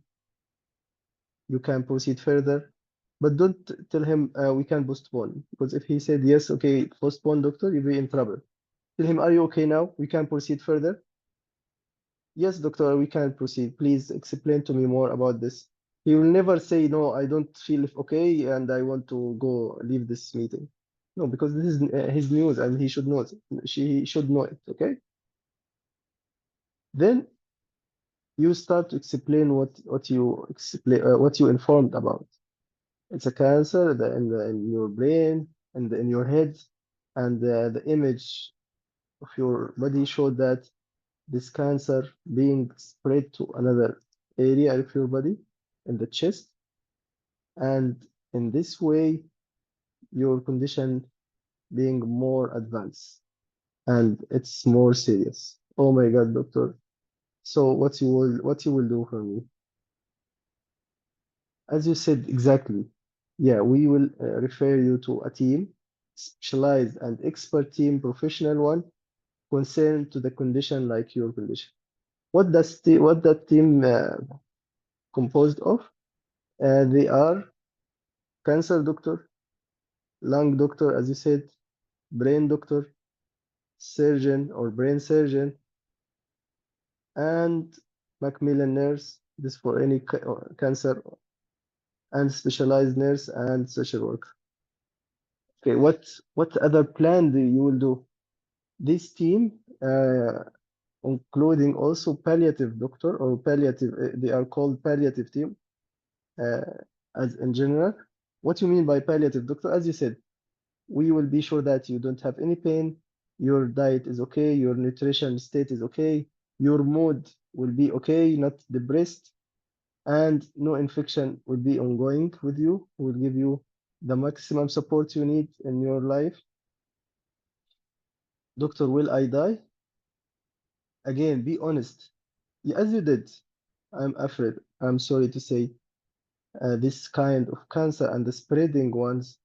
You can proceed further, but don't tell him we can postpone, because if he said yes, okay, postpone, doctor, you'll be in trouble. Tell him, are you okay now? We can proceed further. Yes, doctor, we can proceed. Please explain to me more about this. He will never say, no, I don't feel okay and I want to go leave this meeting. No, because this is his news and he should know it. She should know it, okay? Then you start to explain what you informed about. It's a cancer in your brain and in your head, and the image of your body showed that this cancer being spread to another area of your body in the chest, and in this way your condition being more advanced and it's more serious. Oh my God, doctor. So what you will do for me? As you said exactly. Yeah, we will refer you to a team, specialized and expert team, professional one, concerned to the condition like your condition. What that team composed of? They are cancer doctor, lung doctor, as you said, brain doctor, surgeon or brain surgeon, and Macmillan nurse. This for any cancer, and specialized nurse and social worker. Okay, what other plan you will do? This team, including also palliative doctor or palliative, they are called palliative team, uh, as in general. What you mean by palliative doctor? As you said, we will be sure that you don't have any pain, your diet is okay, your nutrition state is okay, your mood will be okay, not depressed, and no infection will be ongoing with you. Will give you the maximum support you need in your life. Doctor, will I die? Again, be honest. Yeah, as you did. I'm afraid, I'm sorry to say, this kind of cancer and the spreading ones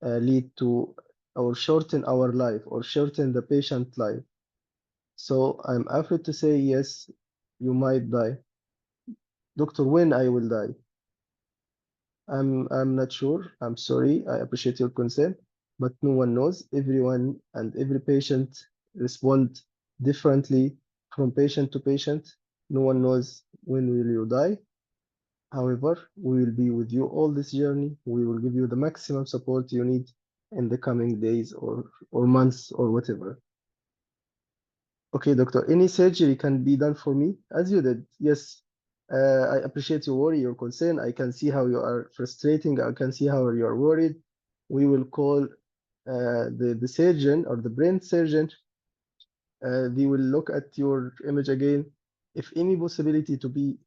lead to or shorten our life or shorten the patient life. So I'm afraid to say yes, you might die. Doctor, when I will die? I'm not sure. I'm sorry. I appreciate your concern, but no one knows. Everyone and every patient respond differently from patient to patient. No one knows when will you die. However, we will be with you all this journey. We will give you the maximum support you need in the coming days or months or whatever. Okay, doctor, any surgery can be done for me as you did. Yes, I appreciate your worry, your concern. I can see how you are frustrating. I can see how you are worried. We will call the surgeon or the brain surgeon they will look at your image again. If any possibility to be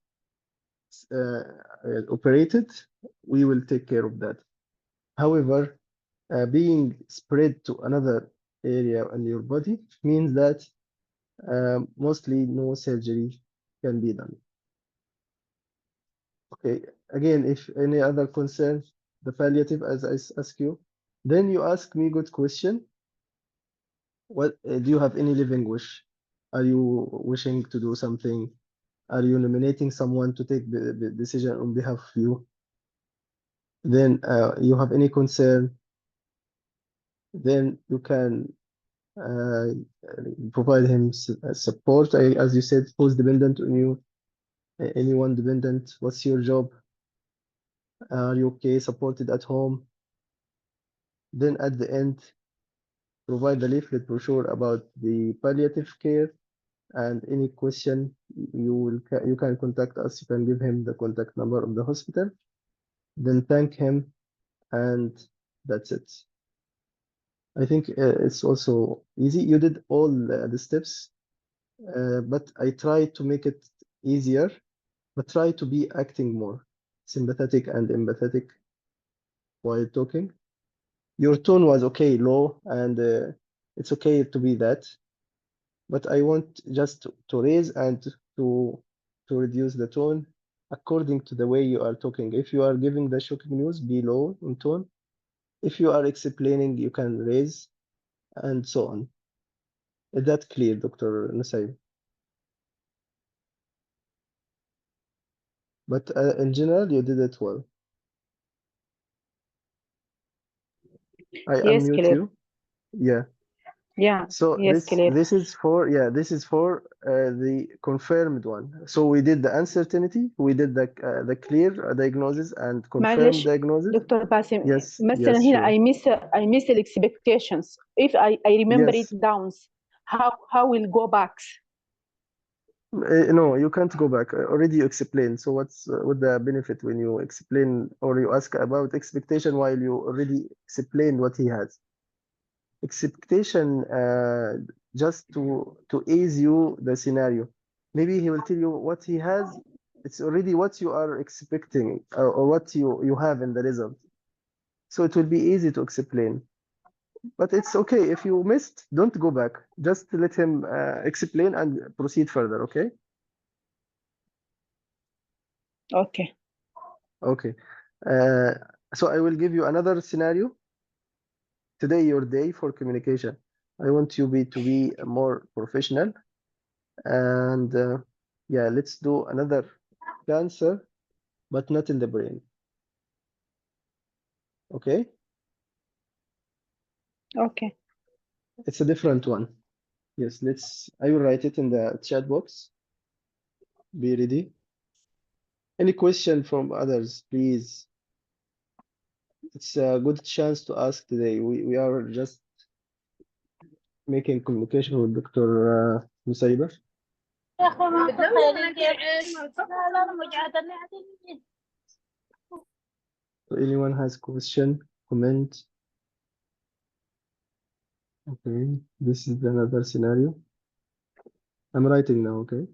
operated, we will take care of that. However, being spread to another area in your body means that mostly no surgery can be done. Okay, again, if any other concern, the palliative, as I ask you, then you ask me good question. What do you have any living wish? Are you wishing to do something? Are you nominating someone to take the decision on behalf of you? Then you have any concern, then you can uh, provide him support. As you said, who's dependent on you? Anyone dependent? What's your job? Are you okay? Supported at home? Then at the end, provide the leaflet brochure about the palliative care, and any question you can contact us. You can give him the contact number of the hospital. Then thank him, and that's it. I think it's also easy. You did all the steps, but I try to make it easier, but try to be acting more sympathetic and empathetic while talking. Your tone was okay, low, and it's okay to be that, but I want just to raise and to reduce the tone according to the way you are talking. If you are giving the shocking news, be low in tone. If you are explaining, you can raise, and so on. Is that clear, Dr. Nusayb? But in general, you did it well. I Yes, unmute clear. you. Yeah. Yeah, So yes, clear. this is for the confirmed one. So we did the uncertainty, we did the clear diagnosis and confirmed معلش diagnosis. دكتور باسم Yes, مثلا yes, هنا sure. I miss the expectations if I remember it Yes. down how will go back. No, you can't go back. Already you explained. So what the benefit when you explain or you ask about expectation while you already explained what he has? Expectation just to ease you the scenario. Maybe he will tell you what he has. It's already what you are expecting or what you have in the result. So it will be easy to explain. But it's okay if you missed, don't go back. Just let him explain and proceed further. Okay. Okay. Okay. Uh, so I will give you another scenario. Today, your day for communication. I want you to be more professional. And yeah, let's do another cancer, but not in the brain. Okay? Okay. It's a different one. Yes, I will write it in the chat box. Be ready. Any question from others, please? It's a good chance to ask today. We are just making communication with Dr. Musaiba. So anyone has question, comment? Okay, this is another scenario. I'm writing now, okay?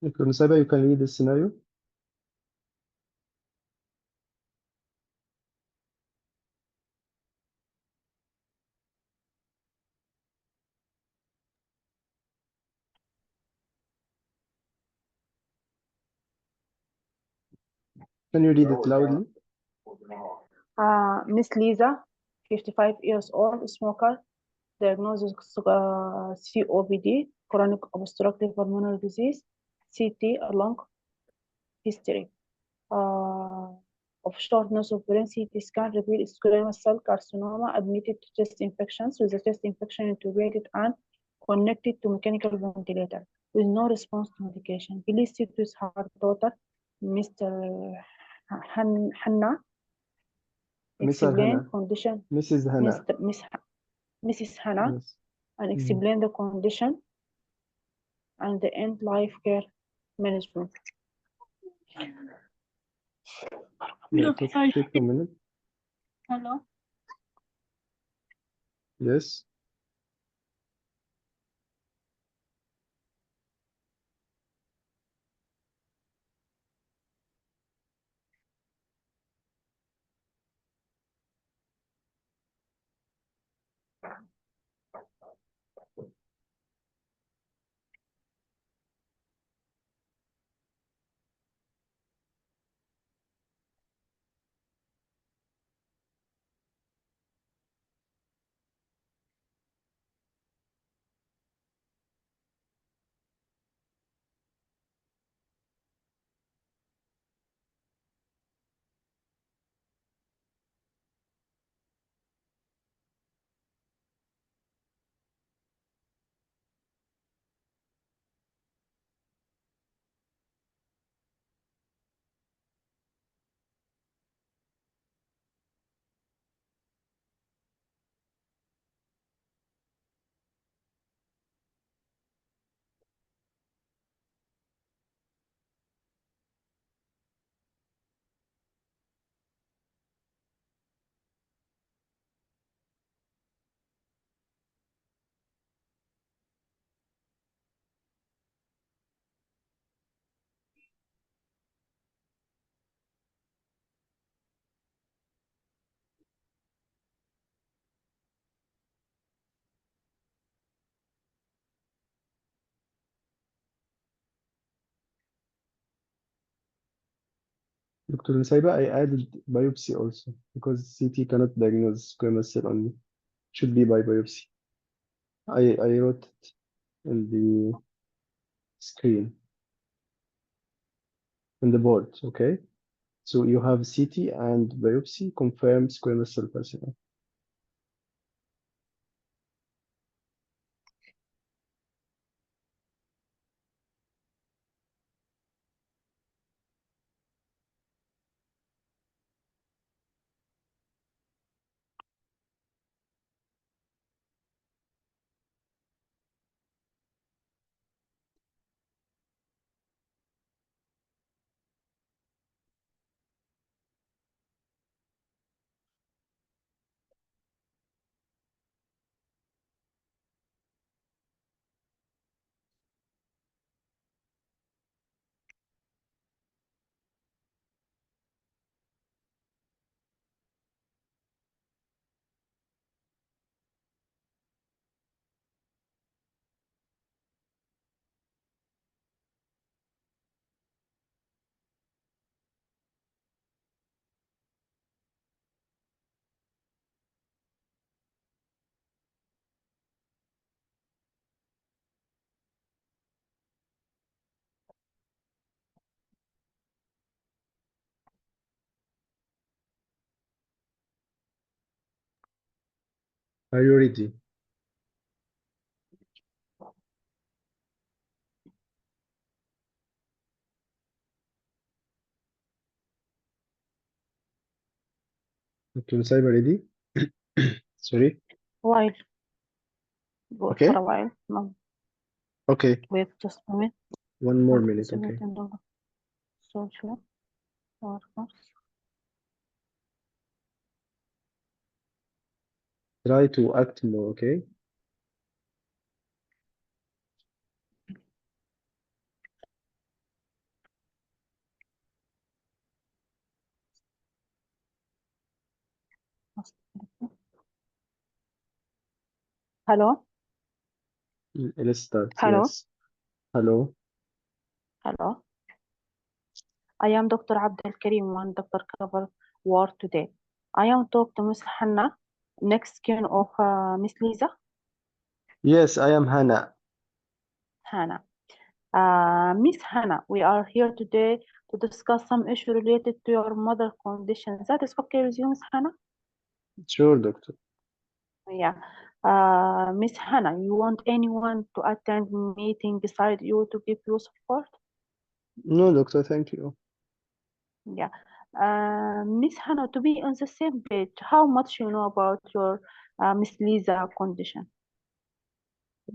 Dr. Nusaiba, you can read the scenario. Can you read it loudly? Miss Lisa, 55 years old, smoker, diagnosis COPD, chronic obstructive pulmonary disease, CT, a lung history of shortness of breath, CT scan revealed squamous cell carcinoma, admitted to chest infections, with the chest infection intubated and connected to mechanical ventilator with no response to medication. Please sit with her daughter, Mr. Hannah. Mr. Explain Hannah. condition. Mrs. Hannah. Mrs. Hannah, Yes. and explain the condition and the end life care management. Yeah, take a minute. Hello. Yes. Dr. Nusaiba, I added biopsy also because CT cannot diagnose squamous cell only. Should be by biopsy. I wrote it in the screen, in the board, okay? So you have CT and biopsy confirmed squamous cell carcinoma. Are you ready? Dr. Nusayba, ready? Sorry. While for Okay. a while. No, Okay. wait just a minute. One more minute. Okay. Social workers. Try to act more. Okay. Hello, Let's start. hello, Yes. Hello. hello. I am Dr. Abdel Karim, one Dr. Cover Ward today. I am talk to Miss Hannah, next skin of Miss Lisa, Yes, I am Hannah. Hannah. Miss Hannah, we are here today to discuss some issue related to your mother condition. That is okay with you, Miss Hannah? Sure, doctor. Yeah. Miss Hannah, you want anyone to attend meeting beside you to give you support? No, doctor. Thank you. Yeah. Miss Hannah, to be on the same page, how much you know about your Miss Lisa condition?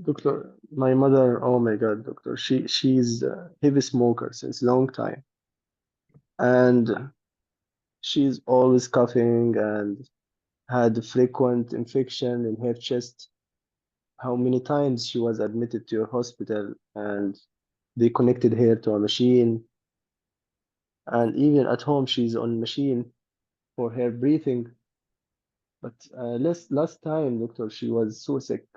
Doctor, my mother, oh my God, doctor, she's a heavy smoker since long time, and she's always coughing and had frequent infection in her chest. How many times she was admitted to your hospital, and they connected her to a machine, and even at home she's on machine for her breathing. But last time, doctor, she was so sick,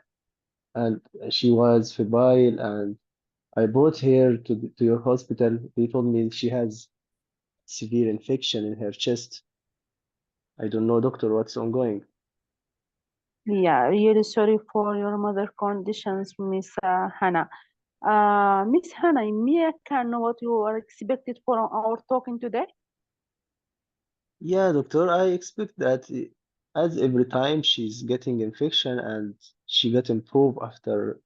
and she was febrile, and I brought her to your hospital. They told me she has severe infection in her chest. I don't know, doctor, what's ongoing. Yeah, really sorry for your mother conditions, Miss Hannah. Miss Hannah, may I can know what you are expected for our talking today? Yeah, doctor, I expect that as every time she's getting infection and she got improved after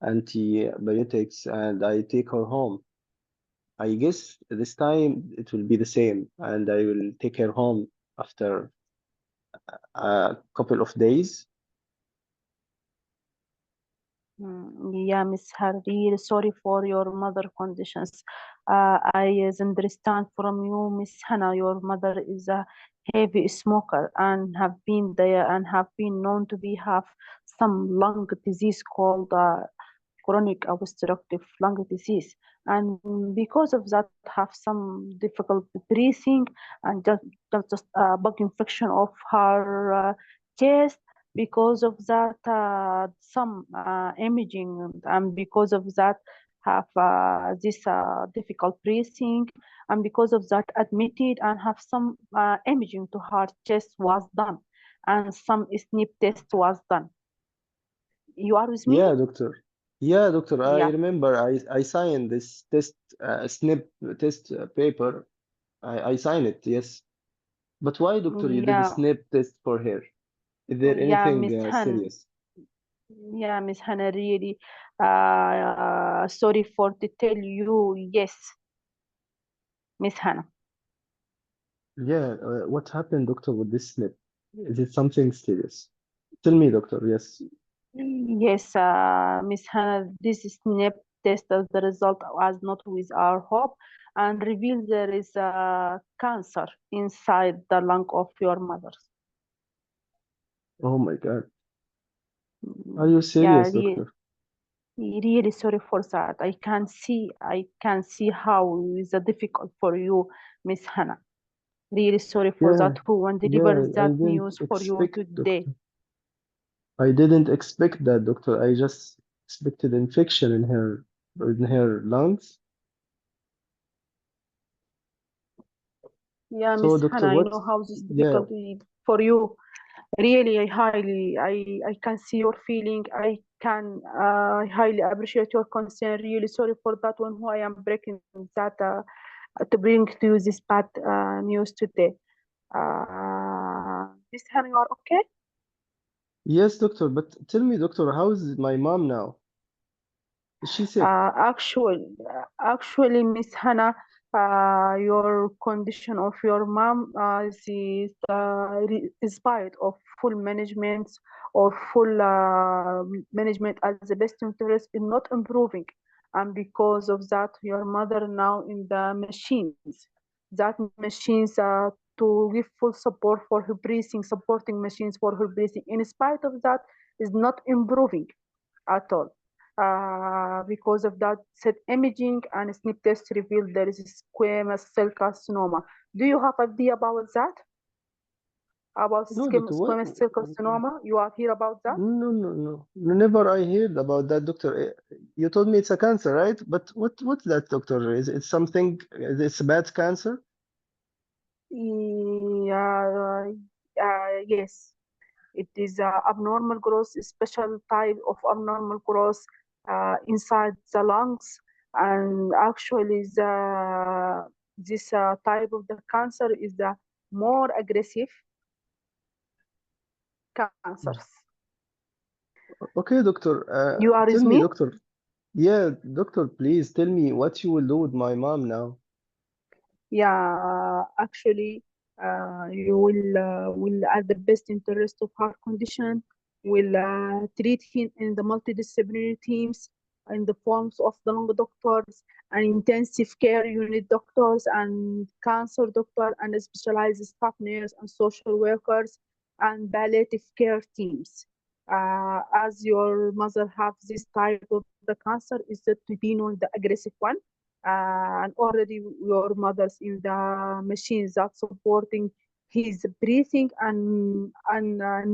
antibiotics and I take her home. I guess this time it will be the same and I will take her home after a couple of days. Yeah, Miss Hannah, really sorry for your mother conditions. I understand from you, Miss Hannah, your mother is a heavy smoker and have been there and have been known to be have some lung disease called chronic obstructive lung disease, and because of that have some difficult breathing and just bug infection of her chest. Because of that some imaging, and because of that have this difficult breathing, and because of that admitted and have some imaging to her chest was done and some snip test was done. You are with me? Yeah, doctor. Yeah, doctor, I Yeah. remember I signed this test, snip test paper. I signed it, yes. But why, doctor, you did a Yeah, snip test for her? Is there yeah, anything Miss Han. serious? Yeah, Miss Hannah, really sorry for to tell you, yes, Miss Hannah. Yeah, what happened, doctor, with this snip? Is it something serious? Tell me, doctor, yes. Yes, Miss Hannah, this SNP test as the result was not with our hope and revealed there is a cancer inside the lung of your mother. Oh my God. Are you Yeah, serious, doctor? really sorry for that. I can see how is difficult for you, Miss Hannah. Really sorry for Yeah, that. Who and yeah, delivers I that didn't news for you expect, today? doctor. I didn't expect that, doctor. I just expected infection in her lungs. Yeah, So, Miss doctor, Hannah, I what? know how this Yeah, difficult for you. Really, I can see your feeling. I can highly appreciate your concern. Really sorry for that one. Who I am breaking that to bring to you this bad news today. Miss Hannah, you are okay? Yes, doctor, but tell me, doctor, how is my mom now? Is she sick? Actually, Miss Hannah, your condition of your mom is spite of full management or full management as the best interest is not improving, and because of that, your mother now in the machines, that machines to give full support for her breathing, supporting machines for her breathing. In spite of that, is not improving at all. Because of that, said imaging and snip test revealed there is a squamous cell carcinoma. Do you have idea about that? About No, doctor, what? squamous cell carcinoma? You are here about that? No, no, no. Never I heard about that, doctor. You told me it's a cancer, right? But what's that, doctor? Is it something, it's a bad cancer? Yeah, yes. It is a abnormal growth, a special type of abnormal growth inside the lungs, and actually this type of the cancer is the more aggressive cancers. Okay, doctor. You are Tell with me, me? doctor. Yeah, doctor, please tell me what you will do with my mom now. Yeah, actually, you will at the best interest of her condition, will treat him in the multidisciplinary teams in the forms of the lung doctors and intensive care unit doctors and cancer doctor and specialized staff nurse and social workers and palliative care teams. As your mother have this type of the cancer, is that to be known the aggressive one, and already your mother's in the machines that supporting his breathing and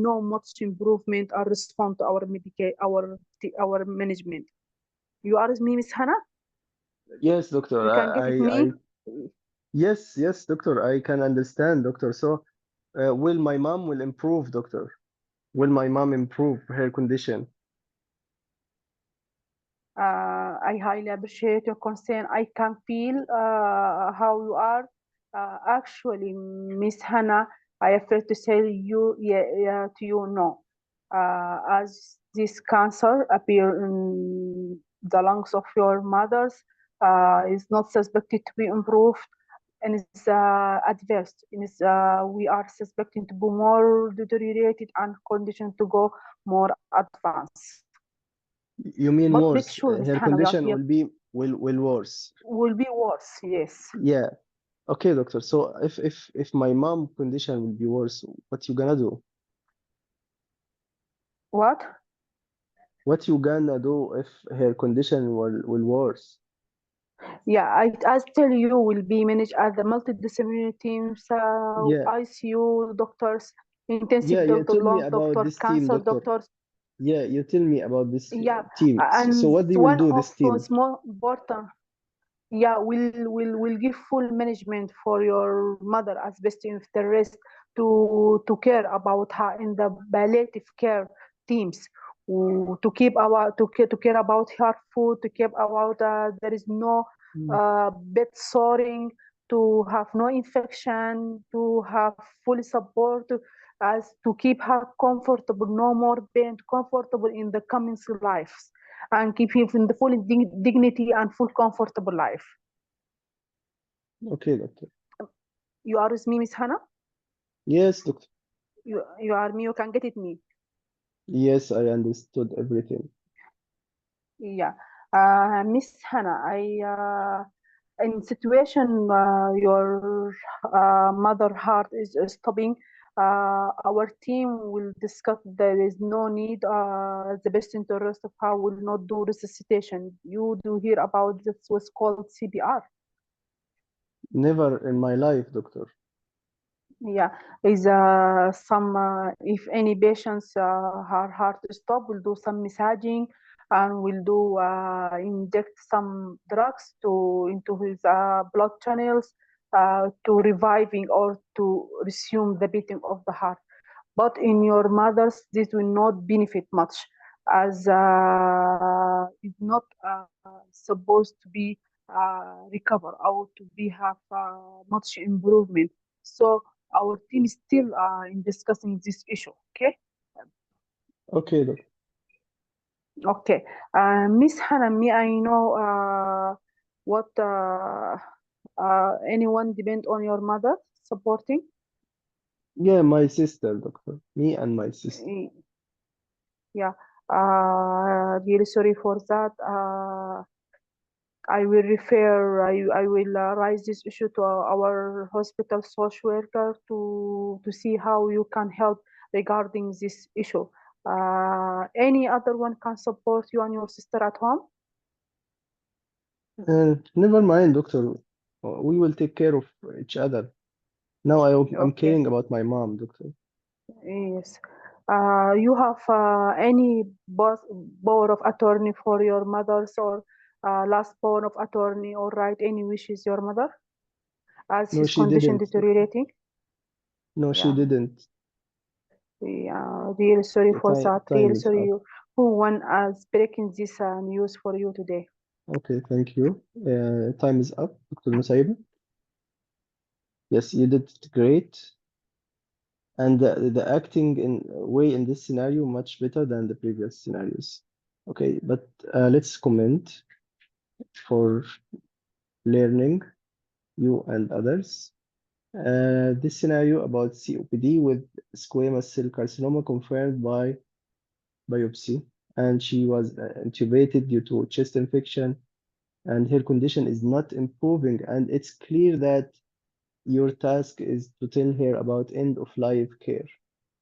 no much improvement or respond to our our management. You are with me, Miss Hannah? Yes, doctor. You can get it me? Yes, yes, doctor. I can understand, doctor. So, will my mom will improve, doctor? Will my mom improve her condition? I highly appreciate your concern. I can feel how you are. Actually, Miss Hannah, I have to tell you, yeah, to you, no. As this cancer appear in the lungs of your mothers, is not suspected to be improved and is adverse. And is, we are suspecting to be more deteriorated and condition to go more advanced. You mean But make worse? sure, Miss Her Hannah, we are condition here will worse. will be worse. Yes. Yeah. Okay, doctor. So if my mom condition will be worse, what you gonna do? What? What you gonna do if her condition will worse? Yeah, I tell you, will be managed at the multidisciplinary teams, Yeah. ICU doctors, Yeah, intensive yeah. doctor, Tell me lung about doctor, this team, cancer doctor. doctors. Yeah, you tell me about this Yeah, team. So and what they will one do, of this team? those more important. Yeah, will give full management for your mother as best interest to care about her in the palliative care teams, to keep our to care about her food, to care about there is no Mm. bed soring, to have no infection, to have full support as to keep her comfortable, no more pain, comfortable in the coming lives, and keep him in the full dignity and full comfortable life. Okay, doctor. You are with me, Miss Hannah? Yes, doctor. You are me, you can get it me. Yes, I understood everything. Yeah. Miss Hannah, in situation your mother heart is stopping, our team will discuss there is no need, the best interest of how will not do resuscitation. You do hear about this was called CPR. Never in my life, doctor. Yeah, is some if any patients her heart stop, we'll do some massaging and we'll do inject some drugs to into his blood channels to reviving or to resume the beating of the heart. But in your mothers, this will not benefit much as it's not supposed to be recover or to be have much improvement. So our team is still in discussing this issue. Okay. Okay, doctor. Okay. Miss Hannah, may I know what anyone depend on your mother supporting? Yeah, my sister, doctor. Me and my sister. Y- Yeah. Really sorry for that. I will raise this issue to our hospital social worker to see how you can help regarding this issue. Any other one can support you and your sister at home? Never mind, doctor. We will take care of each other. Now I'm Okay. caring about my mom, doctor. Yes. You have any power of attorney for your mother's or last power of attorney or right any wishes your mother as No, his she condition didn't, doctor. deteriorating? No, she Yeah. didn't. Yeah. Really sorry for that. Time Really is sorry up. you who one is breaking this news for you today. Okay, thank you. Time is up, Dr. Musaiba. Yes, you did great. And the acting in way in this scenario much better than the previous scenarios. Okay, but let's comment for learning, you and others. This scenario about COPD with squamous cell carcinoma confirmed by biopsy, and she was intubated due to chest infection, and her condition is not improving. And it's clear that your task is to tell her about end of life care,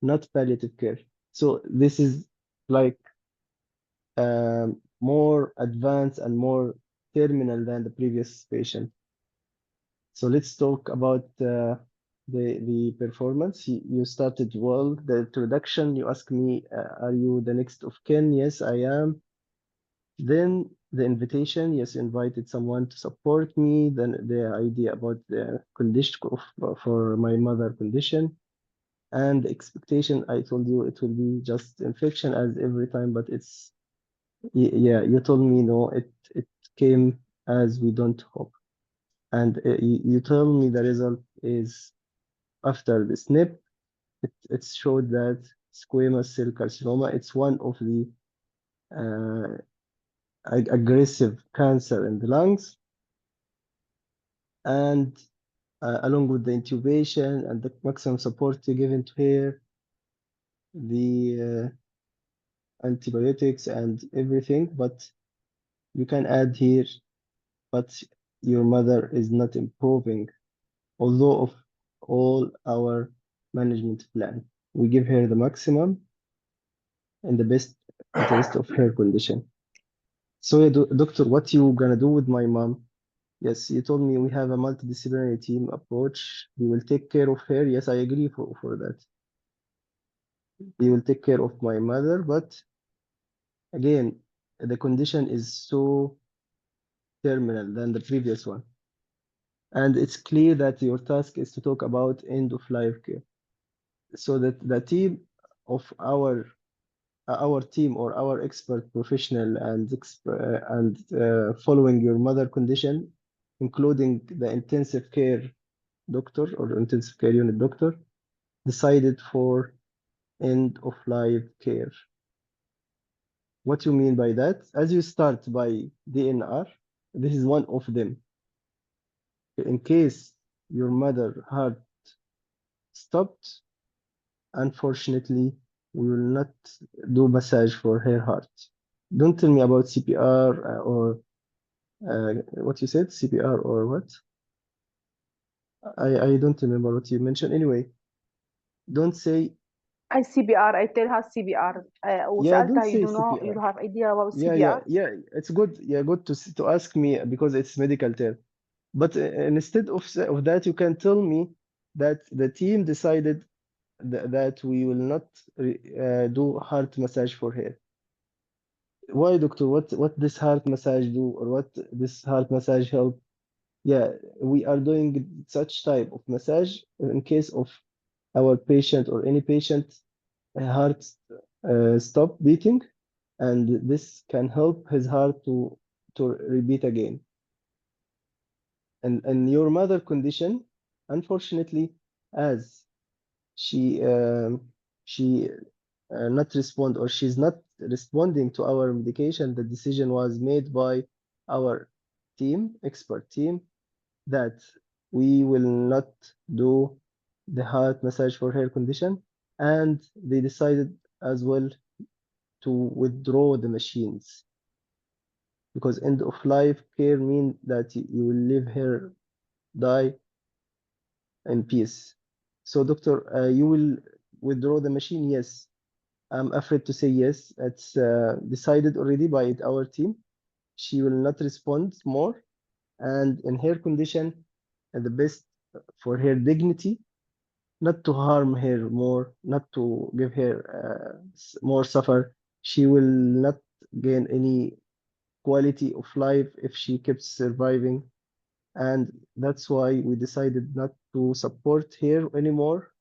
not palliative care. So this is like more advanced and more terminal than the previous patient. So let's talk about the performance. You started well. The introduction, you asked me, are you the next of kin? Yes, I am. Then the invitation, yes, you invited someone to support me. Then the idea about the condition for my mother condition. And the expectation, I told you it will be just infection as every time, but it's, yeah, you told me no, it came as we don't hope. And you told me the result is after the SNP, it showed that squamous cell carcinoma, it's one of the uh, aggressive cancer in the lungs. And along with the intubation and the maximum support given to her, the antibiotics and everything, but you can add here, but your mother is not improving, although of all our management plan. We give her the maximum and the best interest of her condition. So, yeah, doctor, what you gonna do with my mom? Yes, you told me we have a multidisciplinary team approach. We will take care of her. Yes, I agree for that. We will take care of my mother, but again, the condition is so terminal than the previous one. And it's clear that your task is to talk about end of life care. So that the team of our team or our expert professional and following your mother condition, including the intensive care doctor or intensive care unit doctor, decided for end of life care. What you mean by that? As you start by DNR, this is one of them. In case your mother heart stopped, unfortunately, we will not do massage for her heart. Don't tell me about CPR or what you said, CPR or what? I don't remember what you mentioned. Anyway, don't say, I CBR. I tell her CBR. yeah, don't وسألتها you say do know you CPR. have idea about Yeah, yeah, CBR? yeah. It's good. Yeah, good to ask me because it's medical term. But instead of that, you can tell me that the team decided that we will not do heart massage for her. Why, doctor? What this heart massage do, or what this heart massage help? Yeah, we are doing such type of massage in case of our patient or any patient heart stop beating, and this can help his heart to repeat again. And your mother condition, unfortunately, as she she not respond, or she's not responding to our medication, the decision was made by our team, expert team, that we will not do the heart massage for her condition, and they decided as well to withdraw the machines, because end of life care means that you will leave her die in peace. So, doctor, you will withdraw the machine? Yes. I'm afraid to say yes. It's decided already by our team. She will not respond more, and in her condition, the best for her dignity, not to harm her more, not to give her more suffer. She will not gain any quality of life if she keeps surviving. And that's why we decided not to support her anymore.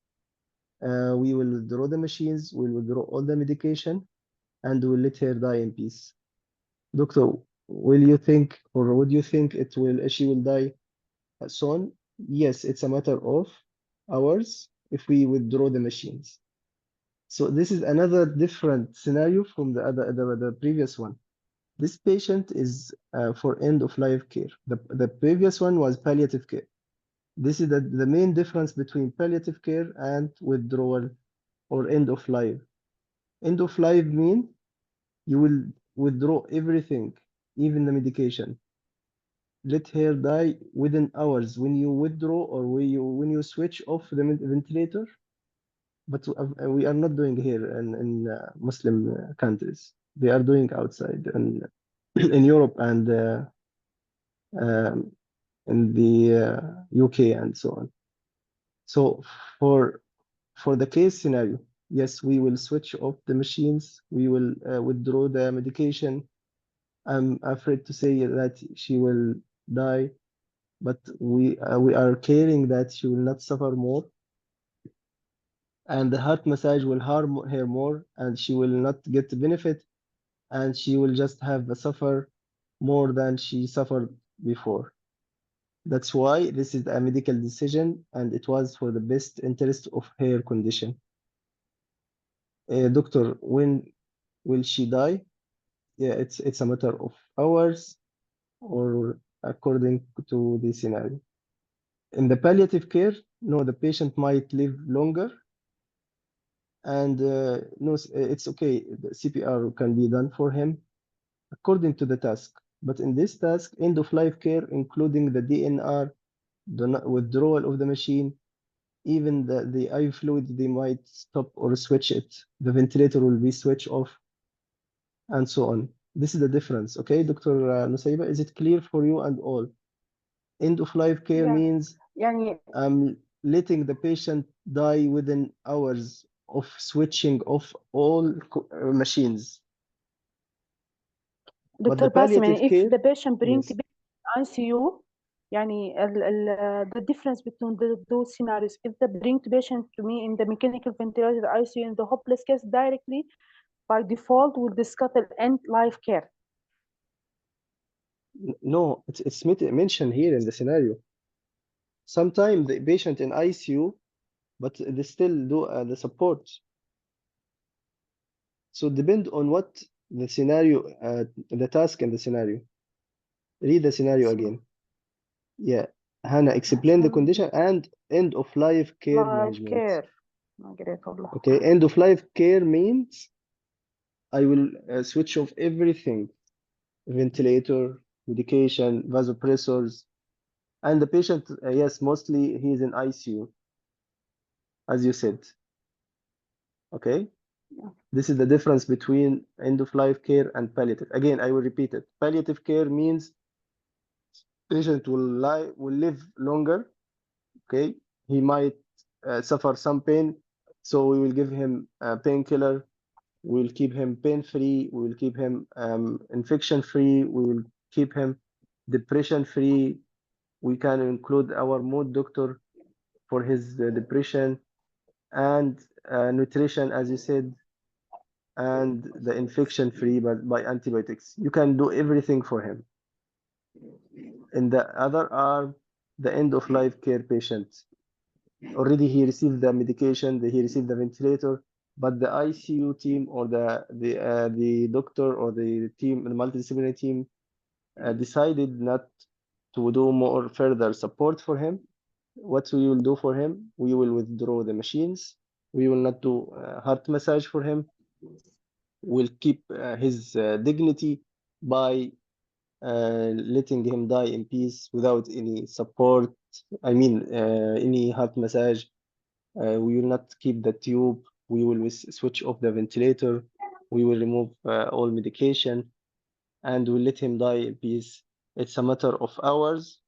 We will withdraw the machines, we'll withdraw all the medication, and we'll let her die in peace. Doctor, will you think, or would you think she will die soon? Yes, it's a matter of hours if we withdraw the machines. So this is another different scenario from the previous one. This patient is for end of life care. The previous one was palliative care. This is the main difference between palliative care and withdrawal or end of life. End of life mean you will withdraw everything, even the medication. Let her die within hours when you withdraw, or when you switch off the ventilator. But we are not doing here in Muslim countries. They are doing outside in in Europe and um, in the UK and so on. So for the case scenario, yes, we will switch off the machines. We will withdraw the medication. I'm afraid to say that she will die, but we are caring that she will not suffer more, and the heart massage will harm her more, and she will not get the benefit, and she will just have a suffer more than she suffered before. That's why this is a medical decision, and it was for the best interest of her condition. Doctor, when will she die? Yeah, it's a matter of hours, or according to the scenario. In the palliative care, no, the patient might live longer, and no, it's okay. The CPR can be done for him according to the task. But in this task, end of life care, including the DNR, the withdrawal of the machine, even the IV fluid, they might stop or switch it. The ventilator will be switched off, and so on. This is the difference. Okay, Dr. Nusayba, is it clear for you and all? End of life care Yeah. means يعني letting the patient die within hours of switching off all machines. But the دكتور باسم palliative يعني if care, the patient bring to yes, ICU يعني the difference between those scenarios, if they bring the patient to me in the mechanical ventilator ICU in the hopeless case, directly by default will discuss the end life care. no, it's mentioned here in the scenario. Sometimes the patient in ICU, but they still do the support. So depend on what the scenario, the task and the scenario. Read the scenario again. Yeah, Hannah, explain the condition and end of life care life management. care ما قريت والله. Okay, end of life care means I will switch off everything: ventilator, medication, vasopressors, and the patient, yes, mostly he is in ICU, as you said. Okay, Yeah. this is the difference between end of life care and palliative. Again, I will repeat it. Palliative care means patient will live longer. Okay, he might suffer some pain, so we will give him a painkiller. We will keep him pain free. We will keep him infection free. We will keep him depression free. We can include our mood doctor for his depression, and nutrition, as you said, and the infection free by antibiotics. You can do everything for him. In the other arm, the end of life care patient. Already he received the medication, he received the ventilator. but the ICU team or the doctor or the team, the multidisciplinary team, decided not to do more further support for him, what we will do for him, we will withdraw the machines. We will not do heart massage for him. We'll keep his dignity by letting him die in peace without any support. I mean, any heart massage. We will not keep the tube. We will switch off the ventilator. We will remove all medication and we'll let him die in peace. It's a matter of hours.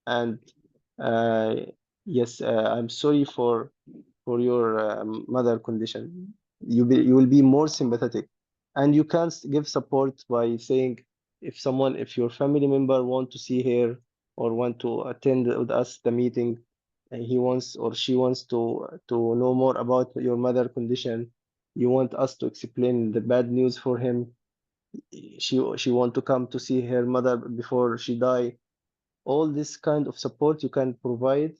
And uh, yes, I'm sorry for your mother condition. You will be more sympathetic, and you can give support by saying if your family member want to see her or want to attend with us the meeting, and he wants or she wants to know more about your mother condition, you want us to explain the bad news for him. She want to come to see her mother before she die. All this kind of support you can provide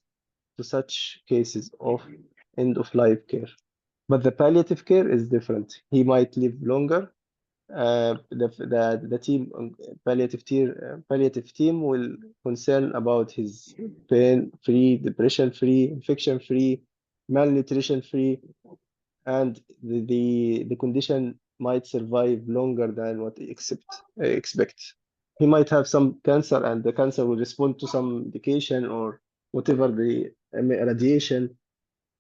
to such cases of end of life care. But the palliative care is different. He might live longer. The team palliative team will concern about his pain free, depression free, infection free, malnutrition free, and the condition might survive longer than what they expect. He might have some cancer, and the cancer will respond to some medication or whatever the radiation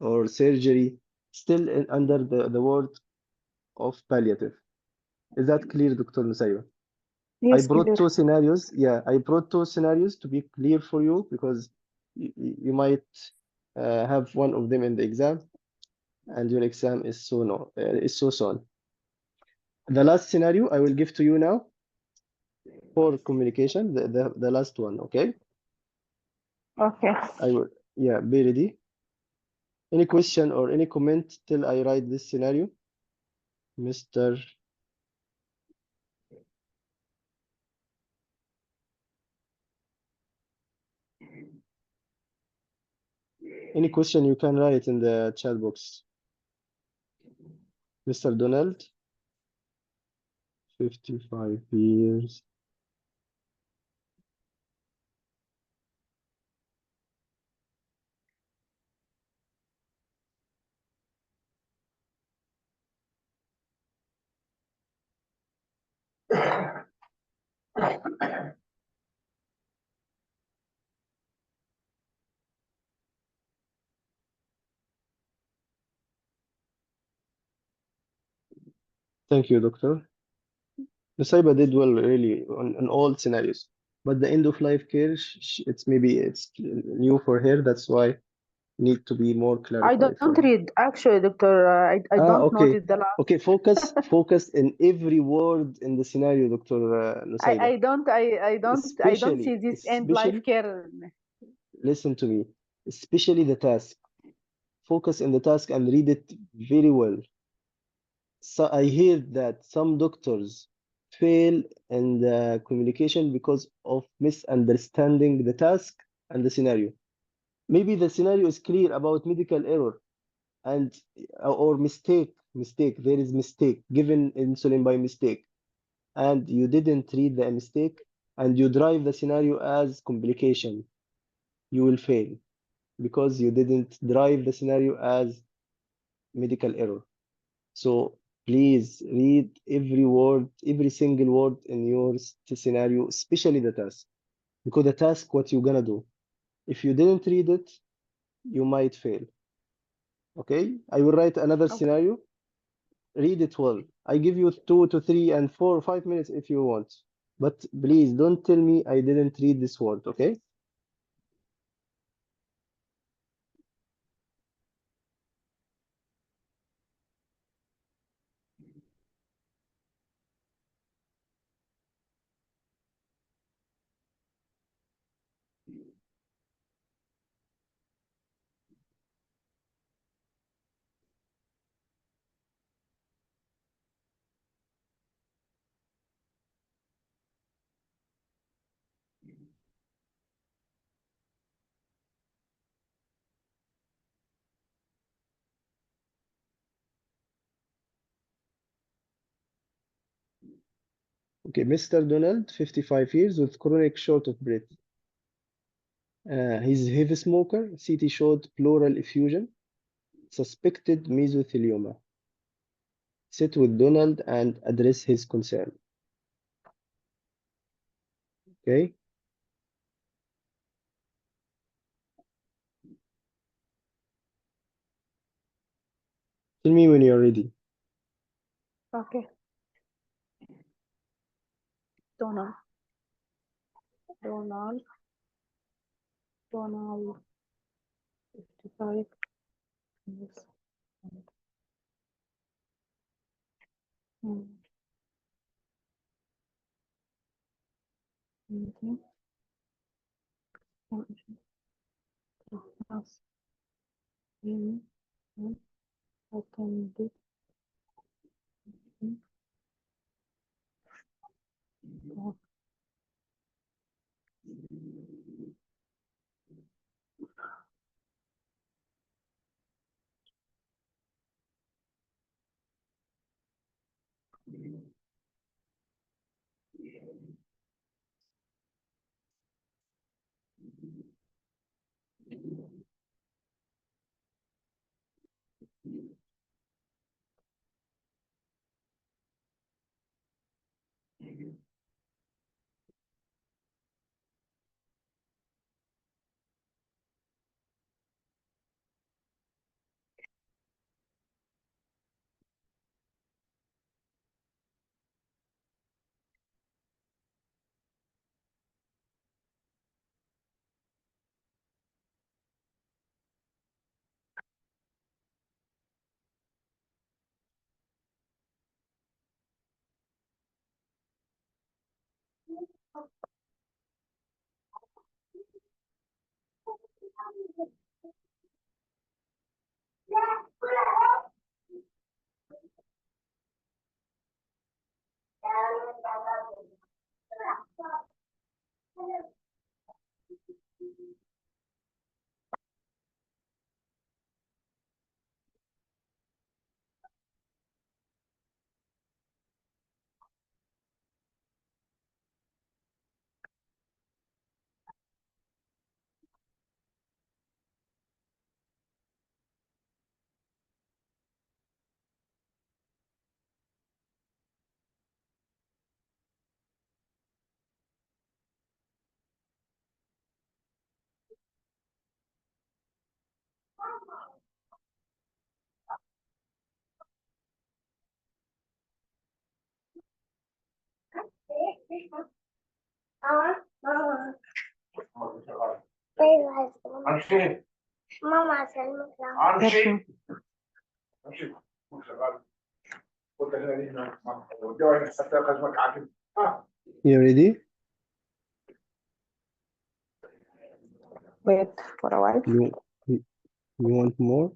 or surgery, still under the word of palliative. Is that clear, Dr. Nusayba? I Yes, brought clear. two scenarios. Yeah, I brought two scenarios to be clear for you because you might have one of them in the exam, and your exam is so soon. The last scenario I will give to you now for communication, the last one, okay? Okay. I will, yeah, be ready. Any question or any comment till I write this scenario? Mr. Any question you can write in the chat box. Mr. Donald, 55 years. Thank you, doctor. Nusaiba did well really on all scenarios, but the end of life care, it's maybe it's new for her. That's why need to be more I clarified for don't her. read actually, doctor. I don't Okay, notice the last. okay. Focus in every word in the scenario, Doctor Nusaiba. I don't see this end life Especially, care. listen to me. Especially the task. Focus in the task and read it very well. So I hear that some doctors fail in the communication because of misunderstanding the task and the scenario. Maybe the scenario is clear about medical error and or mistake. There is mistake given insulin by mistake, and you didn't read the mistake, and you drive the scenario as complication. You will fail because you didn't drive the scenario as medical error. So please read every word, every single word in your scenario, especially the task. Because the task, what you're gonna do. If you didn't read it, you might fail. Okay? I will write another Okay. scenario. Read it well. I give you 2 to 3 and 4 or 5 minutes if you want. But please don't tell me I didn't read this word, okay? Okay, Mr. Donald, 55 years with chronic short of breath. He's a heavy smoker. CT showed pleural effusion, suspected mesothelioma. Sit with Donald and address his concern. Okay. Tell me when you're ready. Okay. Donald. 55 years old. Anything? Yes. Attended. امشي ماما اسلمك امشي امشي شغال قلت لها ودي حتى خدمك عاكم You ready? Wait for a while. You want more?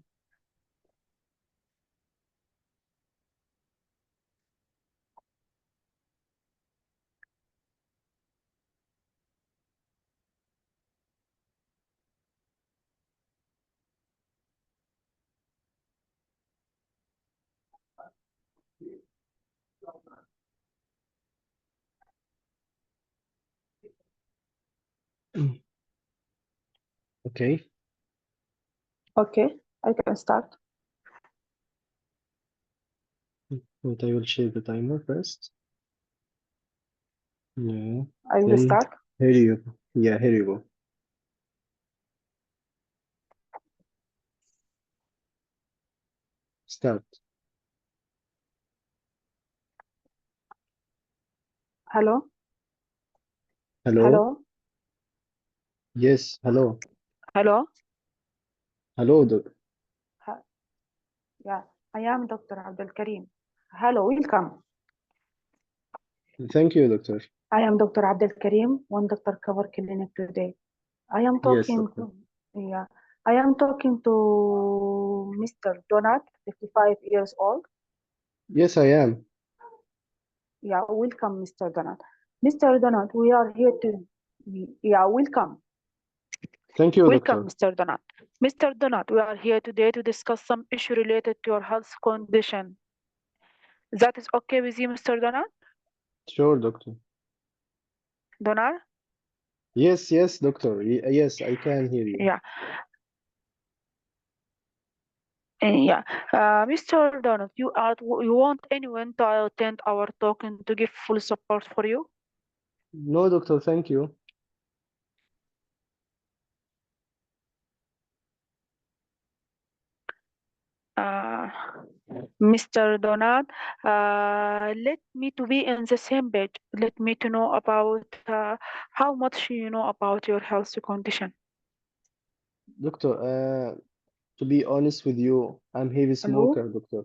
Okay. Okay, I can start. But I will share the timer first. Yeah. I will start. Here you go. Yeah, here you go. Start. Hello? Hello? Hello? Yes, hello. Hello? Hello, doc. Yeah, I am Dr. Abdul Karim. Hello, welcome. Thank you, doctor. I am Dr. Abdul Karim, one doctor cover clinic today. I am Yes, talking doctor. I am talking to Mr. Donat, 55 years old. Yes, I am. Yeah, welcome, Mr. Donat. Mr. Donat, we are here to, welcome. Thank you, Welcome, doctor. Mr. Donat. Mr. Donat, we are here today to discuss some issue related to your health condition. That is okay with you, Mr. Donat? Sure, doctor. Donald? Yes, yes, doctor. Yes, I can hear you. Yeah. Yeah. Mr. Donald, you want anyone to attend our talk and to give full support for you? No, doctor, thank you. Uh, Mr. Donald, let me to be on the same page. Let me to know about how much you know about your health condition. Doctor, to be honest with you, I'm heavy Hello? smoker, doctor.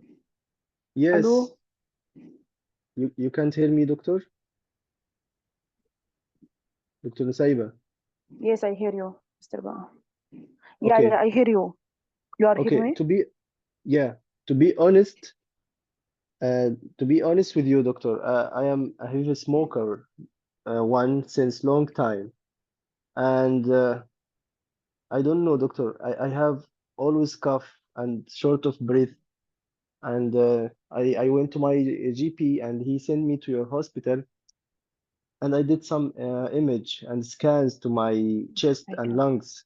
Yes, Hello? you can't hear me, doctor? Doctor Nusaiba. Yes, I hear you, Mr. Donald. Yeah, Okay, yeah, I hear you. You are hearing okay. me? Yeah, to be honest, to be honest with you, doctor, I am a heavy smoker, one since long time, and I don't know, doctor. I have always cough and short of breath, and I went to my GP and he sent me to your hospital, and I did some image and scans to my chest I and can. lungs.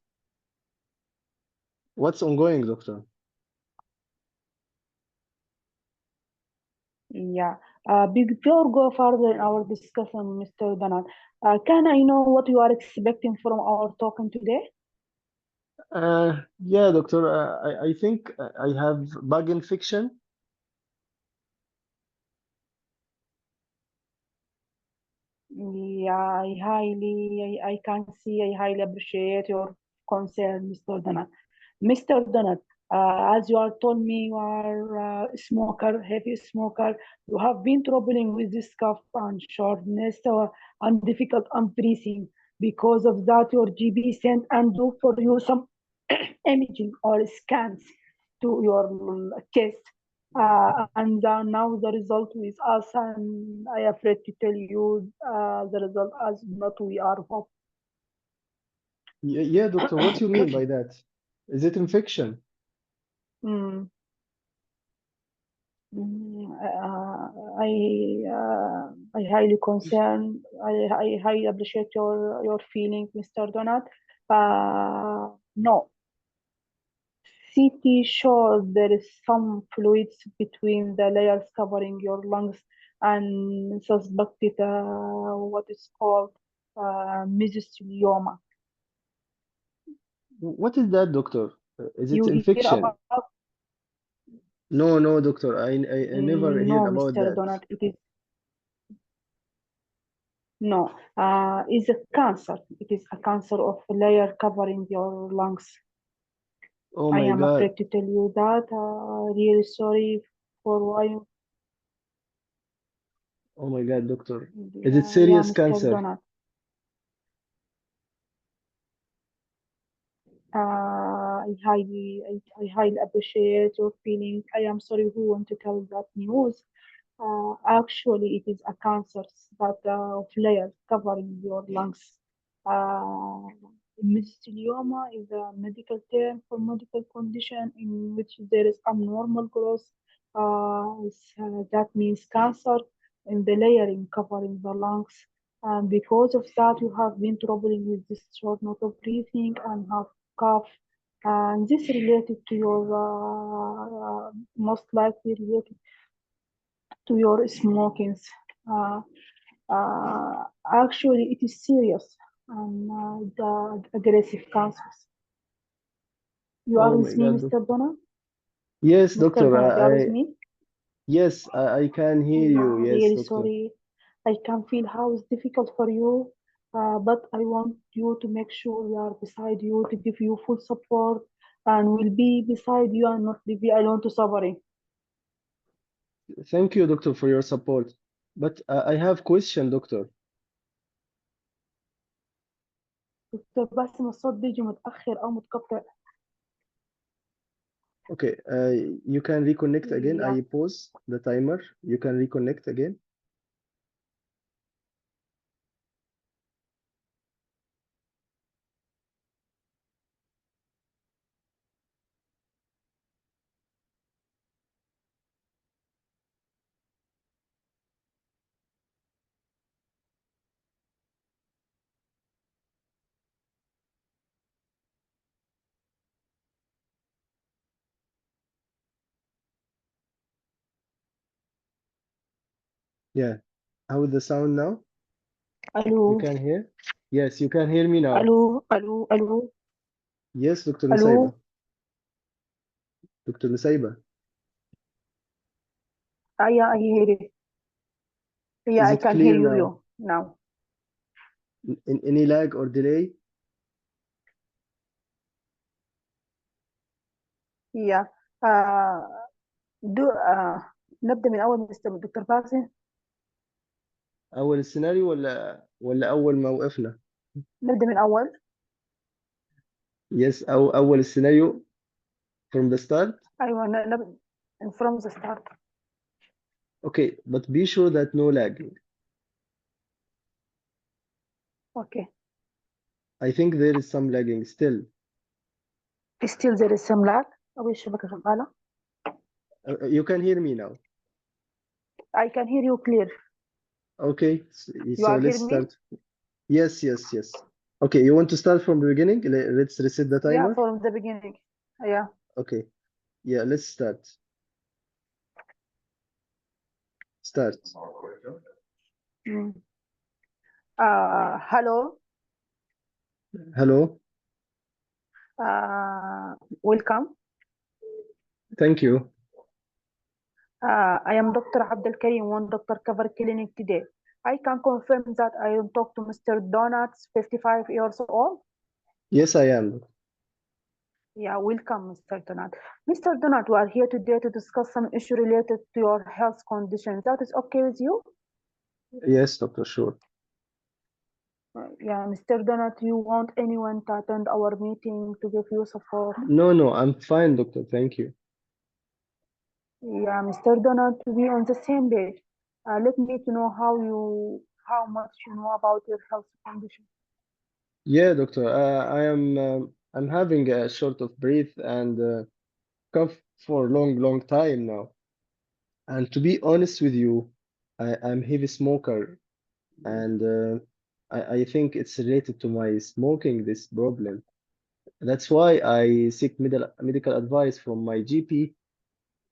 What's ongoing, doctor? Yeah. Before go further in our discussion, Mr. Donald, can I know what you are expecting from our talking today? Yeah, doctor. I think I have bug infection. Yeah, I can see, I highly appreciate your concern, Mr. Donald. Mr. Donald, as you are told me you are a smoker, heavy smoker, you have been troubling with this cough and shortness and difficult on breathing. Because of that, your GP sent and do for you some imaging or scans to your chest. And now the result with us, and I afraid to tell you the result as not we are hope. Yeah, doctor. What do you mean by that? Is it infection? Mm, I I highly concern. I highly appreciate your feeling, Mr. Donald. No, CT shows there is some fluids between the layers covering your lungs and suspected what is called mesothelioma. What is that, doctor? Is it You hear infection? about? No, no, doctor. I never No, hear about Mr. that. Donald, it is no. It's a cancer. It is a cancer of layer covering your lungs. Oh I my am God. afraid to tell you that. Really sorry for why. Oh my God, doctor. Is it Yeah, serious Mr. cancer? Donald. I highly appreciate your feeling. I am sorry who want to tell that news. Actually, it is a cancer that of layers covering your lungs. Uh, Mesothelioma is a medical term for medical condition in which there is abnormal growth. That means cancer in the layering covering the lungs. And because of that, you have been troubling with this shortness of breathing and have cough. And this related to your most likely related to your smokings. Uh, Actually, it is serious and the aggressive cancers. You are Oh with my me, God, Mr. Donald? yes, Mr. doctor. Donald, you are with me? Yes, I can hear you. Yeah, Yes, really doctor. sorry. I can feel how it's difficult for you, but I want you to make sure we are beside you to give you full support and will be beside you and not leave you alone to suffering. Thank you, doctor, for your support. But I have question, doctor. دكتور باسم الصوت بيجي متأخر أو متقطع. Okay, you can reconnect again. Yeah. I pause the timer. You can reconnect again. Yeah. How is the sound now? You Hello, can hear? Yes, you can hear me now. hello, hello, hello, Yes, Dr. hello. Nusaiba. Dr. Nusaiba, Yeah, I hear it. Yeah, is I it can hear clear now? you now. In any lag or delay? Yeah. آه نبدأ من أول مستر دكتور باسم. أول السيناريو ولا أول ما وقفنا؟ نبدأ من أول. Yes, أو أول السيناريو from the start. أيوة نبدأ from the start. Okay, but be sure that no lagging. Okay. I think there is some lagging still. Still there is some lag. أو الشبكة شغالة. You can hear me now. I can hear you clear. Okay, You so are let's hearing me? start. Yes, yes, yes. Okay, you want to start from the beginning? Let's reset the Yeah, timer. from the beginning. Yeah. Okay, yeah, let's start. Start. Mm. Hello. Hello. Welcome. Thank you. I am Dr. Abdel Karim, one doctor cover clinic today. I can confirm that I will talk to Mr. Donuts, 55 years old. Yes, I am. Yeah, welcome, Mr. Donut. Mr. Donut, we are here today to discuss some issue related to your health condition. That is okay with you? Yes, doctor, sure. Yeah, Mr. Donut, you want anyone to attend our meeting to give you support? No, I'm fine, doctor. Thank you. Yeah, Mr. Donut, to be on the same page. Let me to know how much you know about your health condition. Yeah, doctor. I'm having a short of breath and cough for a long time now. And to be honest with you, I'm heavy smoker, and I think it's related to my smoking, this problem. That's why I seek medical advice from my GP,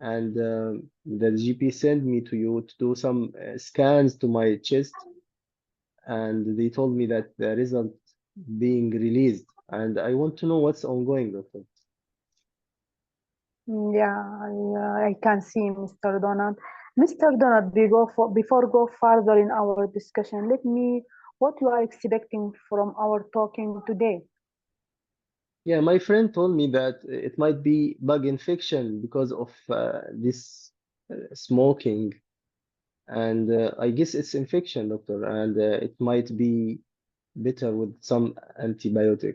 and the GP sent me to you to do some scans to my chest, and they told me that the result being released, and I want to know what's ongoing, doctor. Yeah, I can see Mr. Donald. Mr. Donald, before go further in our discussion, let me what you are expecting from our talking today. Yeah, my friend told me that it might be bug infection because of this smoking, and I guess it's infection, doctor, and it might be better with some antibiotic.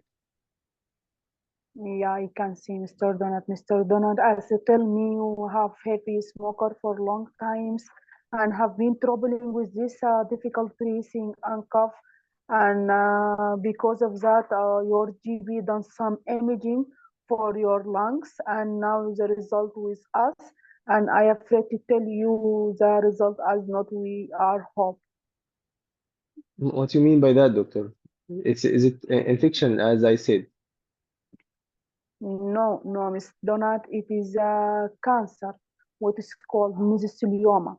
Yeah, I can see Mr. Donald. Mr. Donald, as you tell me, you have heavy smoker for long times and have been troubling with this difficult breathing and cough. And because of that, your GB done some imaging for your lungs, and now the result with us. And I am afraid to tell you the result as not we are hope. What do you mean by that, doctor? Is it infection, as I said? No, Miss Donald, it is a cancer, what is called mesothelioma.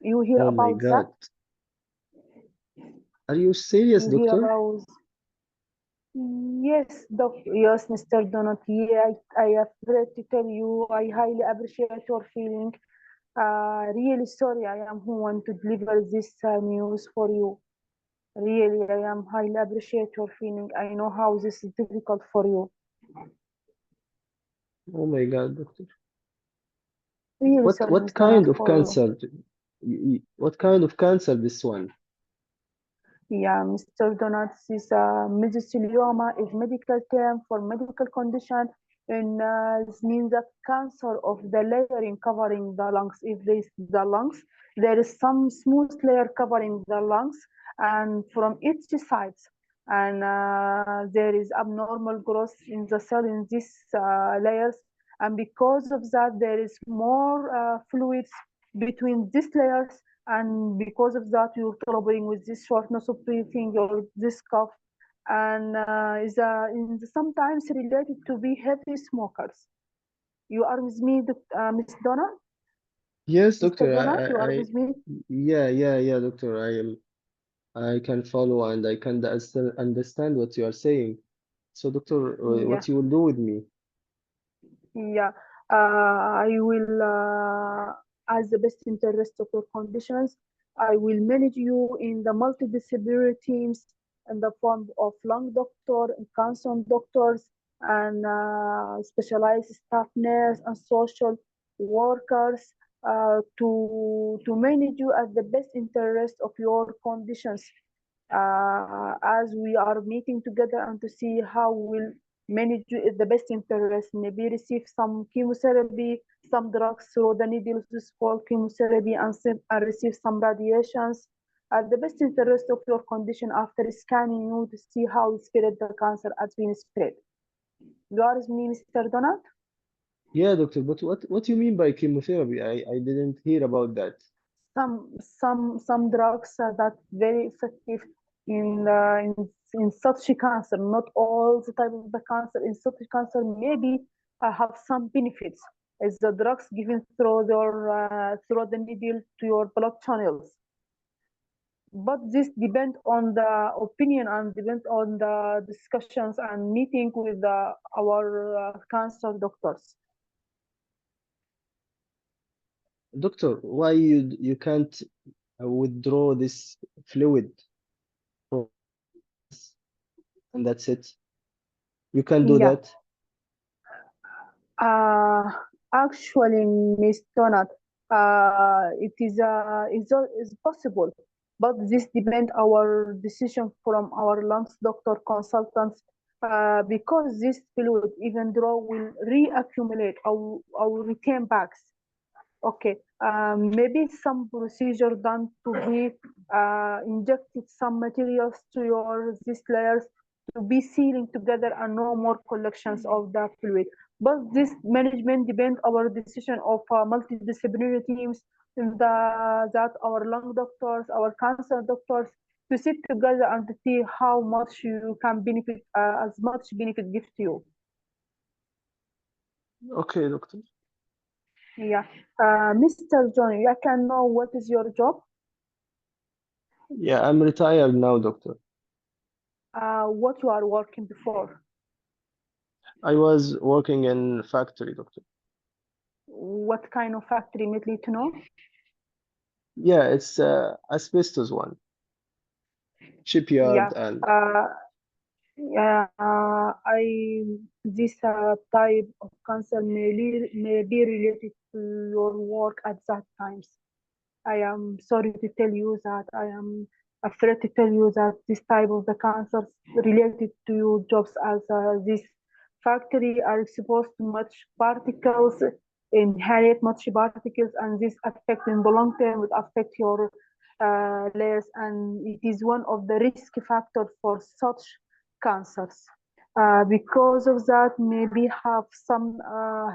You hear Oh my about that? God. Are you serious, You hear doctor? about yes, Mr. Donald. Yeah, I afraid to tell you. I highly appreciate your feeling. Really sorry. I am who want to deliver this news for you. Really, I am highly appreciate your feeling. I know how this is difficult for you. Oh my God, doctor. Really What sorry, what Miss Donald, kind of for you. cancer? What kind of cancer this one? Yeah, Mr. Donuts is mesothelioma is medical term for medical condition, and this means that cancer of the layering covering the lungs. If there is the lungs, there is some smooth layer covering the lungs, and from each sides, and there is abnormal growth in the cell in these layers, and because of that, there is more fluids between these layers, and because of that you're troubling with this shortness of breathing or this cough, and sometimes related to be heavy smokers. You are with me, Miss Donna? Yes, Mr. doctor. Donat, you are with me? Yeah, doctor. I can follow and I can understand what you are saying. So, doctor, Yeah. what you will do with me? Yeah, I will, as the best interest of your conditions, I will manage you in the multidisciplinary teams in the form of lung doctor, cancer doctors, and specialized staff nurse and social workers to manage you as the best interest of your conditions as we are meeting together and to see how we'll manage you is the best interest. Maybe receive some chemotherapy, some drugs through the needles is called chemotherapy, and receive some radiations. The best interest of your condition after scanning you to see how spread the cancer has been spread. You are with me, Mr. Donat? Yeah, doctor. But what you mean by chemotherapy? I didn't hear about that. Some drugs that very effective in, in such cancer. Not all the type of the cancer. In such cancer, maybe have some benefits. As the drugs given through your through the needle to your blood channels. But this depends on the opinion and depends on the discussions and meeting with our cancer doctors. Doctor, why you can't withdraw this fluid from us and that's it? You can do Yeah. that? Uh, Actually, Miss Donat, is possible, but this depends our decision from our lungs doctor consultants because this fluid, even though will reaccumulate or return back. Okay, maybe some procedure done to be injected some materials to your these layers to be sealing together and no more collections of the fluid. But this management depends our decision of multidisciplinary teams in that our lung doctors, our cancer doctors to sit together and to see how much you can benefit, as much benefit gives to you. Okay, doctor. Yeah, Mr. John, I can know what is your job? Yeah, I'm retired now, doctor. What you are working before? I was working in factory, doctor. What kind of factory, mainly to know? Yeah, it's asbestos one, Yeah, shipyard and uh, yeah. I this type of cancer may be related to your work at that times. I am sorry to tell you that I am afraid to tell you that this type of the cancers related to your jobs as this factory are exposed to much particles, inhalate much particles, and this affect in the long term will affect your layers, and it is one of the risk factors for such cancers. Because of that, maybe have some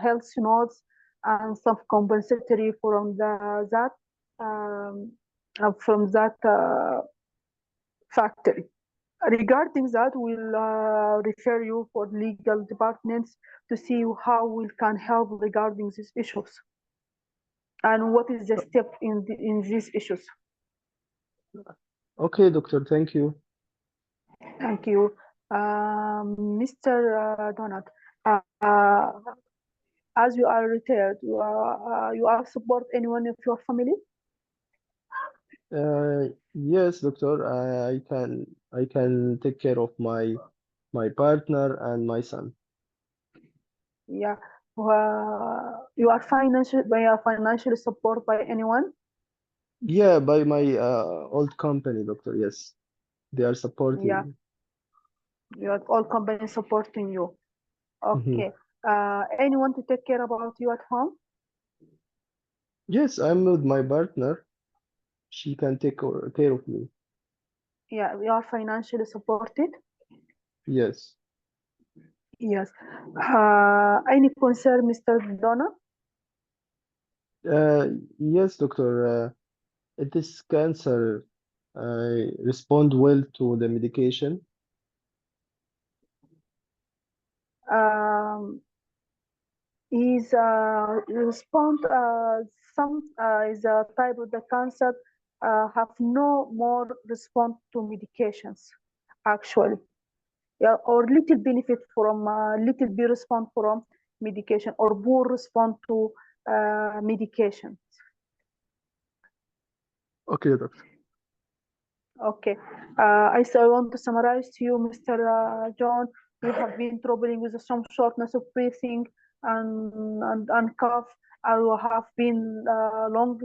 health notes and some compensatory from that factory. Regarding that, we'll refer you for legal departments to see how we can help regarding these issues and what is the step in these issues. okay, doctor, thank you. Thank you. Mr. Donat, uh, as you are retired, you are support anyone of your family? Yes, doctor, I can take care of my partner and my son. Yeah. You are financially support by anyone? Yeah, by my old company, doctor. Yes, they are supporting Yeah. me. You are all companies supporting you. Mhm. Okay. Anyone to take care about you at home? Yes, I'm with my partner. She can take care of me. Yeah, we are financially supported. Yes. Yes. Any concern, Mr. Donna? Yes, doctor. It is cancer. I respond well to the medication. Um, is respond some is a type of the cancer have no more response to medications actually, yeah, or little benefit from little be response from medication or poor response to medication. Okay, doctor. Okay. I want to summarize to you, Mr. John. You have been troubling with some shortness of breathing and cough. You have been long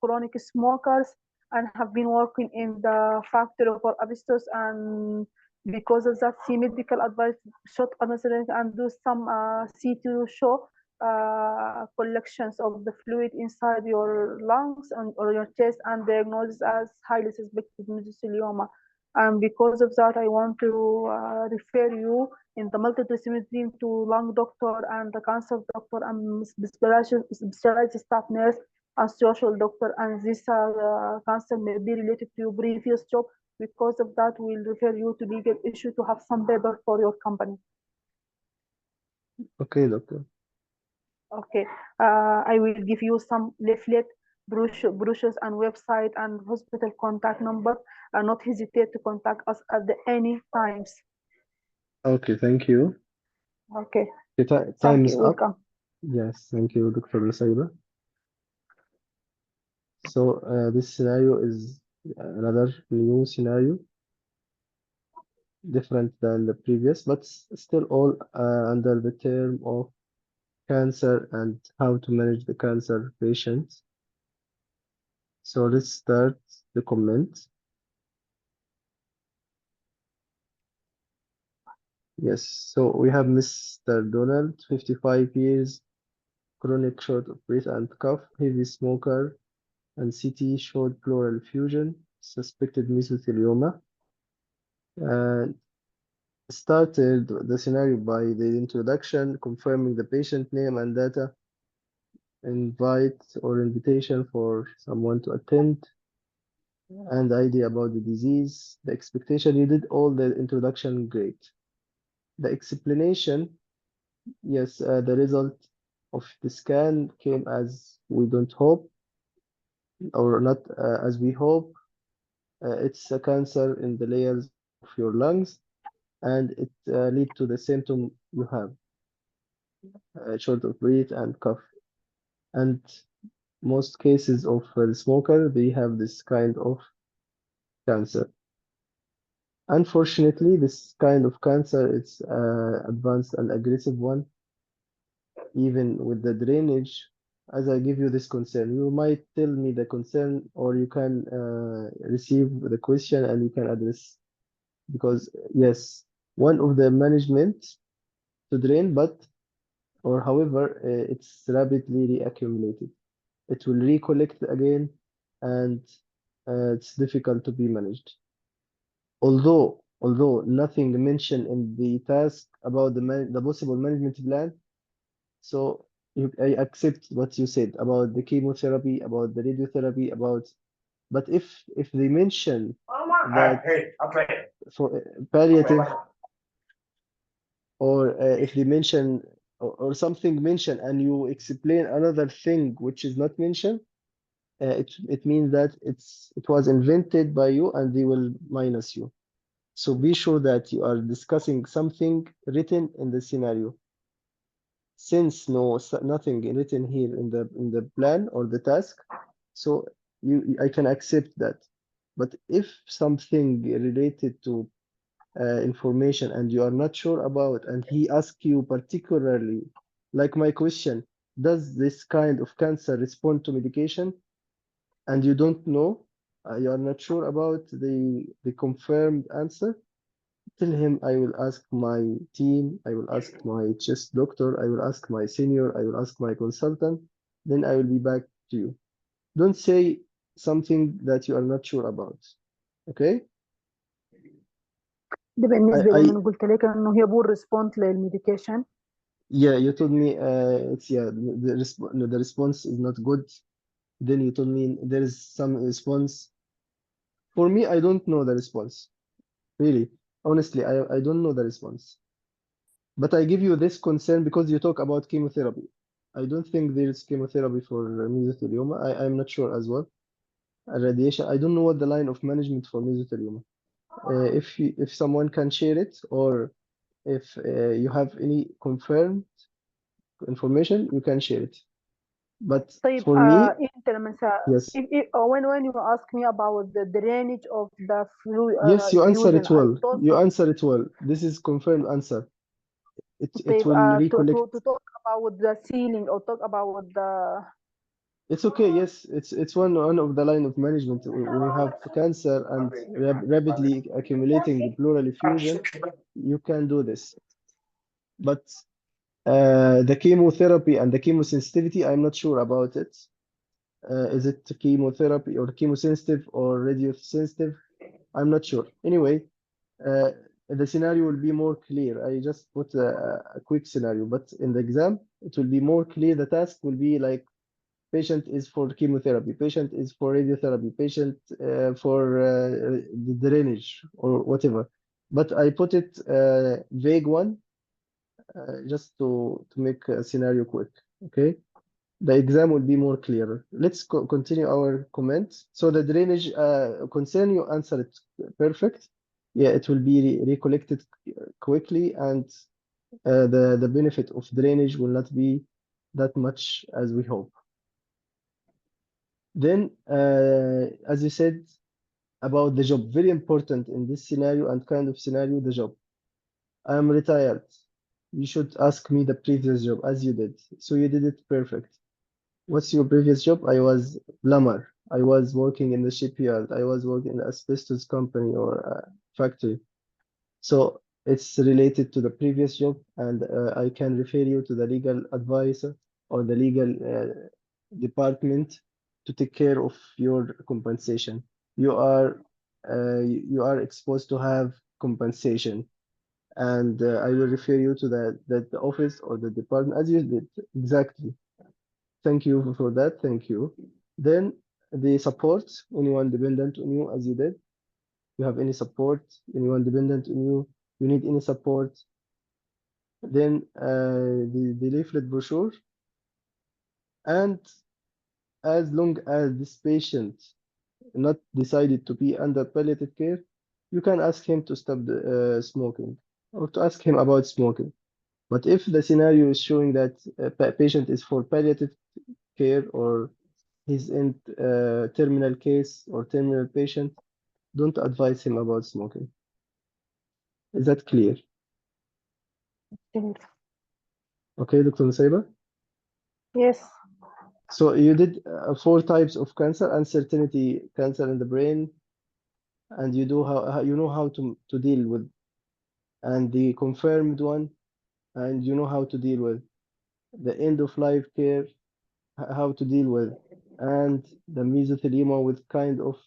chronic smokers and have been working in the factory for asbestos, and because of that, see medical advice, shot and do some CT show collections of the fluid inside your lungs or your chest and diagnosed as highly suspected mesothelioma. And because of that, I want to refer you in the multidisciplinary team to lung doctor and the cancer doctor and specialized staff nurse and social doctor. And this cancer may be related to your previous job. Because of that, we'll refer you to legal issue to have some paper for your company. Okay, doctor. Okay, I will give you some leaflet, brochures, and website and hospital contact number. Not hesitate to contact us at any times. Okay, thank you. Okay, Okay, time thank is you. up. Welcome. Yes, thank you, Dr. Nusayba. So this scenario is another new scenario, different than the previous, but still all under the term of cancer and how to manage the cancer patients. So let's start the comment. Yes, so we have Mr. Donald, 55 years, chronic short of breath and cough, heavy smoker, and CT showed pleural effusion, suspected mesothelioma. And started the scenario by the introduction, confirming the patient name and data, invite or invitation for someone to attend, and idea about the disease, the expectation. You did all the introduction great. The explanation, yes, the result of the scan came as we don't hope, or not as we hope. It's a cancer in the layers of your lungs, and it lead to the symptom you have, short of breath and cough. And most cases of the smoker, they have this kind of cancer. Unfortunately, this kind of cancer is advanced and aggressive one, even with the drainage. As I give you this concern, you might tell me the concern, or you can receive the question and you can address. Because yes, one of the management to drain, but or however, it's rapidly reaccumulated. It will recollect again, and it's difficult to be managed. Although nothing mentioned in the task about the possible management plan, so I accept what you said about the chemotherapy, about the radiotherapy, but if they mention that for palliative, or if they mention or something mentioned and you explain another thing which is not mentioned, it means that it was invented by you and they will minus you. So be sure that you are discussing something written in the scenario. Since nothing written here in the plan or the task, so I can accept that. But if something related to information and you are not sure about, and he asks you particularly, like my question, does this kind of cancer respond to medication? And you don't know, you are not sure about the confirmed answer, tell him I will ask my team, I will ask my chest doctor, I will ask my senior, I will ask my consultant, then I will be back to you. Don't say something that you are not sure about. Okay? ده بالنسبة I لما أنا قلت لك إنه هي بور ريسبونس للميديكيشن. yeah, you told me it's no, the response is not good. Then you told me there is some response. For me, I don't know the response. Really, honestly, I don't know the response. But I give you this concern because you talk about chemotherapy. I don't think there is chemotherapy for mesothelioma. I'm not sure as well. Radiation. I don't know what the line of management for mesothelioma. If someone can share it, or if you have any confirmed information, you can share it. But طيب for me, انت لما yes, when you ask me about the drainage of the yes, you answer effusion, it I well. told You answer it well. This is confirmed answer. It طيب will recollect. to talk about the ceiling or talk about the It's okay. Yes, it's one of the line of management. When you have cancer and rapidly accumulating pleural effusion, you can do this. But the chemotherapy and the chemosensitivity, I'm not sure about it. Is it chemotherapy or chemosensitive or radiosensitive? I'm not sure. Anyway, the scenario will be more clear. I just put a quick scenario, but in the exam, it will be more clear. The task will be like patient is for chemotherapy, patient is for radiotherapy, patient for the drainage or whatever. But I put it vague one just to make a scenario quick. Okay, the exam will be more clear. Let's continue our comments. So the drainage concern, you answer it perfect. Yeah, it will be recollected quickly, and the benefit of drainage will not be that much as we hope. Then, as you said about the job, very important in this scenario and kind of scenario, the job. I am retired. You should ask me the previous job as you did. So you did it perfect. What's your previous job? I was plumber. I was working in the shipyard. I was working in an asbestos company or a factory. So it's related to the previous job, and I can refer you to the legal advisor or the legal department to take care of your compensation. You are exposed to have compensation, and I will refer you to the office or the department as you did exactly. Thank you for that. Thank you. Then the support, anyone dependent on you as you did. You have any support, anyone dependent on you, you need any support. Then the leaflet brochure. And as long as this patient not decided to be under palliative care, you can ask him to stop the, smoking or to ask him about smoking. But if the scenario is showing that a patient is for palliative care or he's in terminal case or terminal patient, don't advise him about smoking. Is that clear? Okay, Dr. Nusayba? yes. So you did 4 types of cancer: uncertainty cancer in the brain, and you do how you know how to deal with, and the confirmed one, and you know how to deal with the end of life care, how to deal with, and the mesothelioma with kind of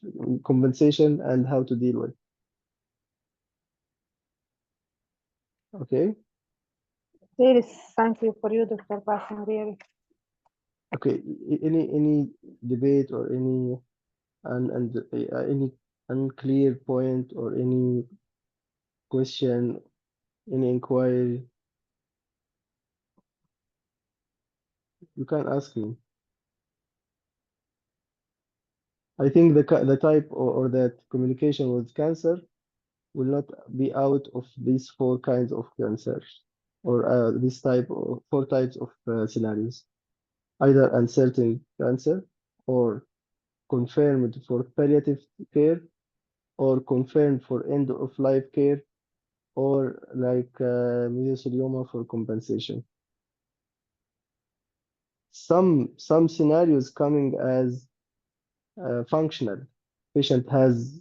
compensation and how to deal with. Okay. Yes, thank you for you, Dr. Basim, really. Okay. Any debate or any any unclear point or any question, any inquiry, you can ask me. I think the type or that communication with cancer will not be out of these 4 kinds of cancers or this type of 4 types of scenarios, either uncertain cancer or confirmed for palliative care or confirmed for end of life care or like mesothelioma for compensation. Some scenarios coming as functional. Patient has,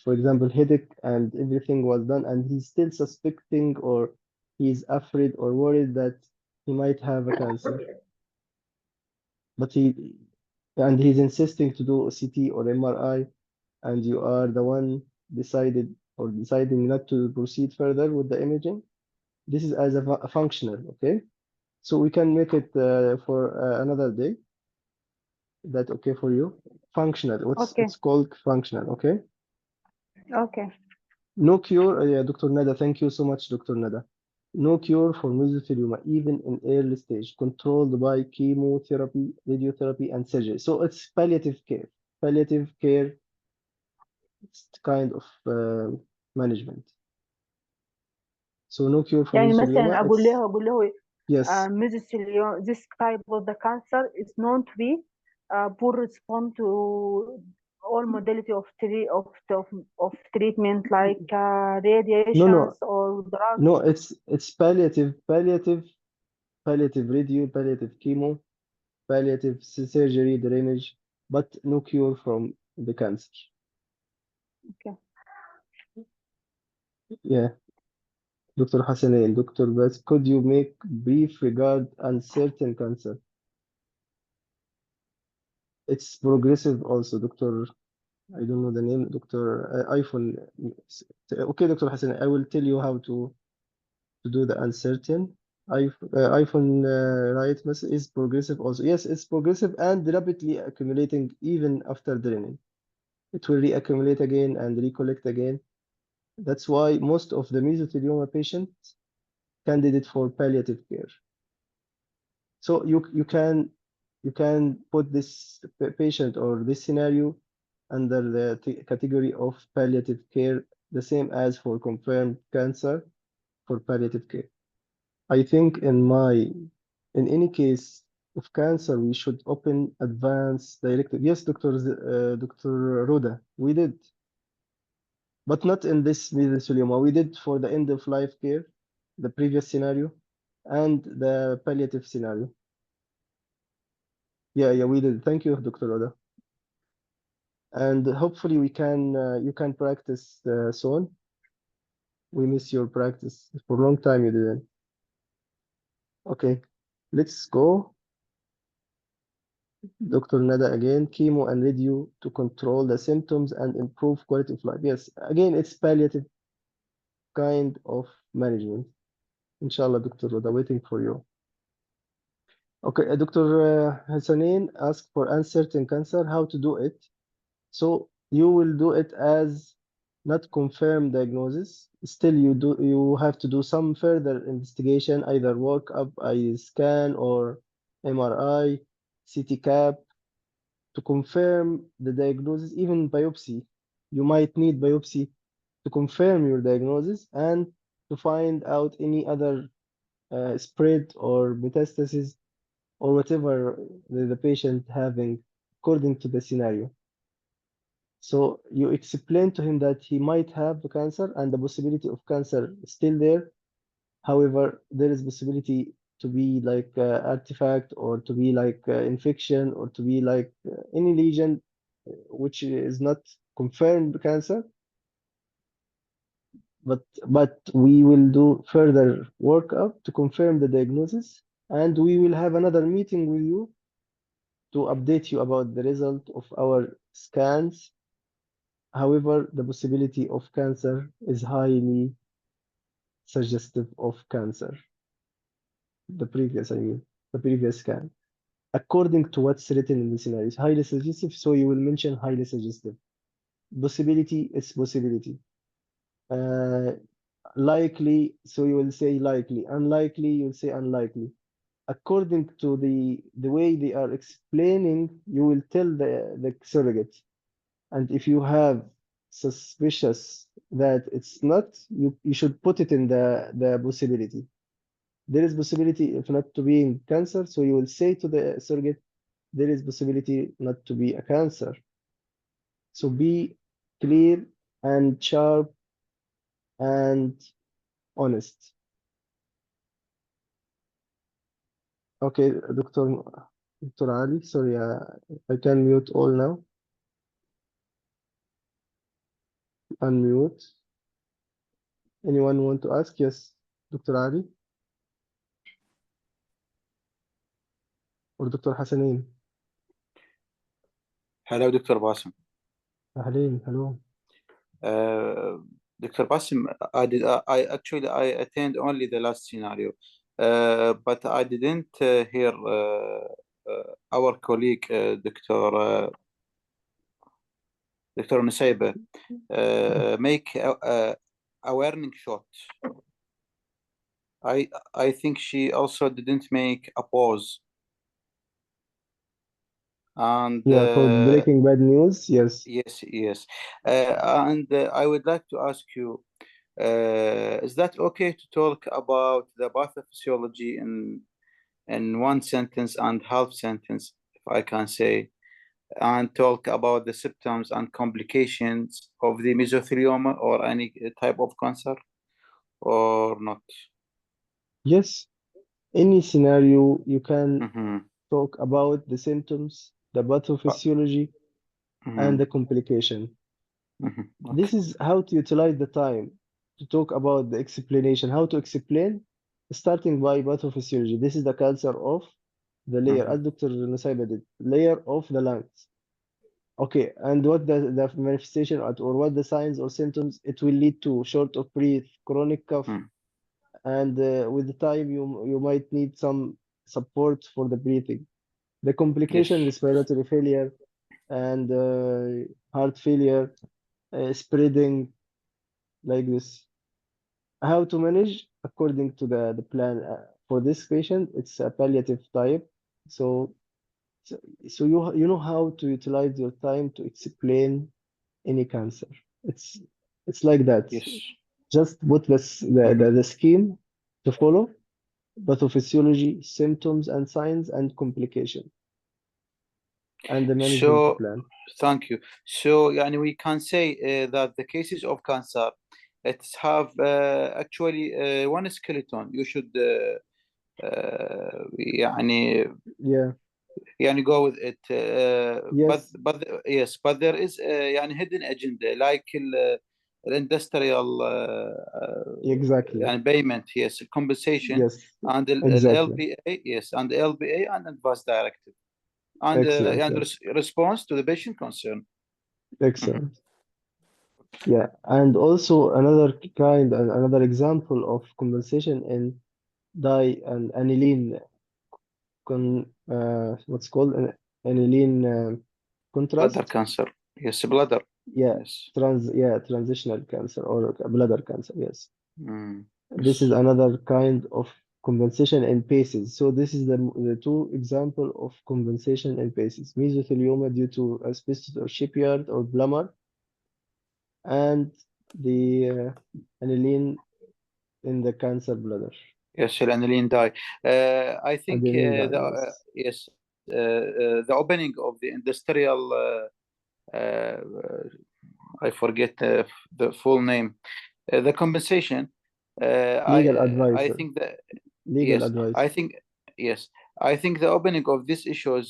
for example, headache and everything was done, and he's still suspecting or he's afraid or worried that he might have a cancer. But he's insisting to do a CT or MRI, and you are the one deciding not to proceed further with the imaging. This is as a functional, okay? So we can make it for another day. Is that okay for you? Functional. Okay. It's called functional, okay? Okay. No cure. Yeah, Dr. Nada. Thank you so much, Dr. Nada. No cure for mesothelioma, even in early stage, controlled by chemotherapy, radiotherapy, and surgery. So it's palliative care. Palliative care is kind of management. So no cure for يعني مثلا mesothelioma. أقول له Yes. mesothelioma, this type of the cancer is known to be poor respond to all modality of treatment like No, radiations or drugs. no. It's palliative, radio, palliative chemo, palliative surgery, drainage, but no cure from the cancer. Okay. Yeah. Dr. Hassanein, Dr. Bas, could you make brief regard uncertain cancer? It's progressive also, Dr. I don't know the name, Dr. iPhone. Okay, Dr. Hassan, I will tell you how to do the uncertain. iPhone right message is progressive also. Yes, it's progressive and rapidly accumulating even after draining. It will reaccumulate again and recollect again. That's why most of the mesothelioma patients candidate for palliative care. So you can put this patient or this scenario under the category of palliative care, the same as for confirmed cancer for palliative care. I think in any case of cancer, we should open advanced directive. Yes, Dr. Roda, we did, but not in this mesothelioma. We did for the end of life care, the previous scenario, and the palliative scenario. Yeah, we did. Thank you, Dr. Roda. And hopefully you can practice soon. We miss your practice for a long time. You didn't. Okay, let's go. Dr. Nada again, chemo and radio to control the symptoms and improve quality of life. Yes, again, it's palliative kind of management. Inshallah, Dr. Roda, waiting for you. Okay, Dr. Hassanin asked for uncertain cancer, how to do it. So you will do it as not confirmed diagnosis. Still, you have to do some further investigation, either workup, eye scan, or MRI, CT cap, to confirm the diagnosis, even biopsy. You might need biopsy to confirm your diagnosis and to find out any other spread or metastasis or whatever the patient having according to the scenario. So you explain to him that he might have the cancer and the possibility of cancer is still there. However, there is possibility to be like artifact or to be like infection or to be like any lesion which is not confirmed cancer. But we will do further workup to confirm the diagnosis, and we will have another meeting with you to update you about the result of our scans. However, the possibility of cancer is highly suggestive of cancer. The previous scan. According to what's written in the scenario, it's highly suggestive, so you will mention highly suggestive. Possibility is possibility. Likely, so you will say likely. Unlikely, you'll say unlikely. According to the way they are explaining, you will tell the surrogate. And if you have suspicious that it's not, you should put it in the possibility. There is possibility if not to be in cancer, so you will say to the surrogate, there is possibility not to be a cancer. So be clear and sharp and honest. Okay, Dr. Ali, sorry, I can mute all now. Unmute. Anyone want to ask? Yes, Dr. Ali or Dr. Hassanin? Hello, Dr. Basim. Hello. Dr. Basim, I attend only the last scenario, but I didn't hear our colleague, Dr. Nusayba, make a warning shot. I think she also didn't make a pause. And Yeah, for breaking bad news, yes. yes. And I would like to ask you, is that okay to talk about the pathophysiology in one sentence and half sentence, if I can say, and talk about the symptoms and complications of the mesothelioma or any type of cancer, or not? Yes, any scenario you can Mm-hmm. talk about the symptoms, the pathophysiology, and Mm-hmm. the complication. Mm-hmm. Okay. This is how to utilize the time to talk about the explanation, how to explain, starting by pathophysiology. This is the cancer of the layer, Mm-hmm. as Dr. Nusayba did, layer of the lungs. Okay, and what the manifestation or what the signs or symptoms, it will lead to short of breath, chronic cough, Mm-hmm. and with the time you might need some support for the breathing. The Yes. complication, respiratory failure and heart failure, spreading like this. How to manage according to the plan for this patient? It's a palliative type. So so, so you know how to utilize your time to explain any cancer. It's it's like that. Yes. Just put Mm-hmm. the scheme to follow, pathophysiology, symptoms and signs and complication, and the management So, plan. thank you. So, يعني we can say that the cases of cancer, it's have actually one skeleton. You should يعني Yeah. go with it. Yes. Yes, but there is يعني hidden agenda like industrial Exactly. يعني payment, yes, compensation, Yes. and Exactly. LBA, yes, and LBA and advice directive, and Excellent. Yeah. response to the patient concern. Mhm. Excellent. Yeah. And also another kind and another example of compensation in dye and aniline what's called an aniline Bladder contrast. cancer, yes, bladder, Yeah. yes. Transitional cancer or bladder cancer. Yes. Mm. This is Yes. another kind of compensation in paces. So this is the two example of compensation in paces. Mesothelioma due to asbestos or shipyard or plumber, and the aniline in the cancer bladder. Yes, aniline dye. I think Adenine dye, yes. yes, the opening of the industrial. Uh, I forget the full name. The compensation. Legal I advisor. think that Legal yes, advice. I think yes, I think the opening of these issues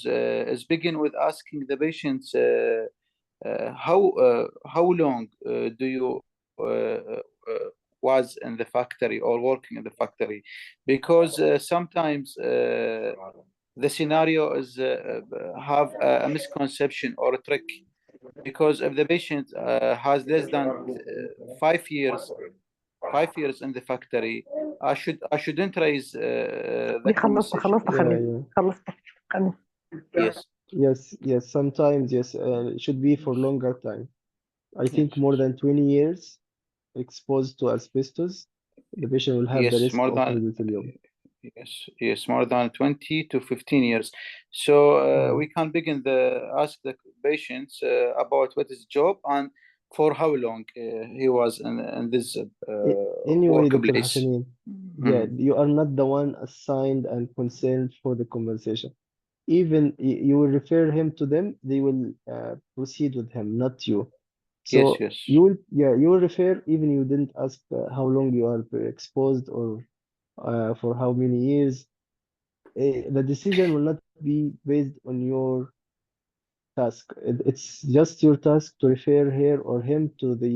is begin with asking the patients how long do you was in the factory or working in the factory, because sometimes the scenario is have a misconception or a trick, because if the patient has less than 5 years 5 years in the factory, I shouldn't raise the دي خلصت compensation. Yeah, حبيبي yeah. خلصت Yes, Yes, sometimes, yes, it should be for longer time. I yes, think more than 20 years exposed to asbestos, the patient will have the yes, risk more of than mesothelioma. yes, more than 20 to 15 years. So Yeah. we can begin ask the patients about what is job and for how long he was in this Anyway, Dr. workplace. Hassanin, yeah, Mhm. you are not the one assigned and concerned for the compensation. Even you will refer him to them, they will proceed with him, not you. Yes, So yes, you will refer even you didn't ask how long you are exposed or for how many years. The decision will not be based on your task. It's just your task to refer her or him to the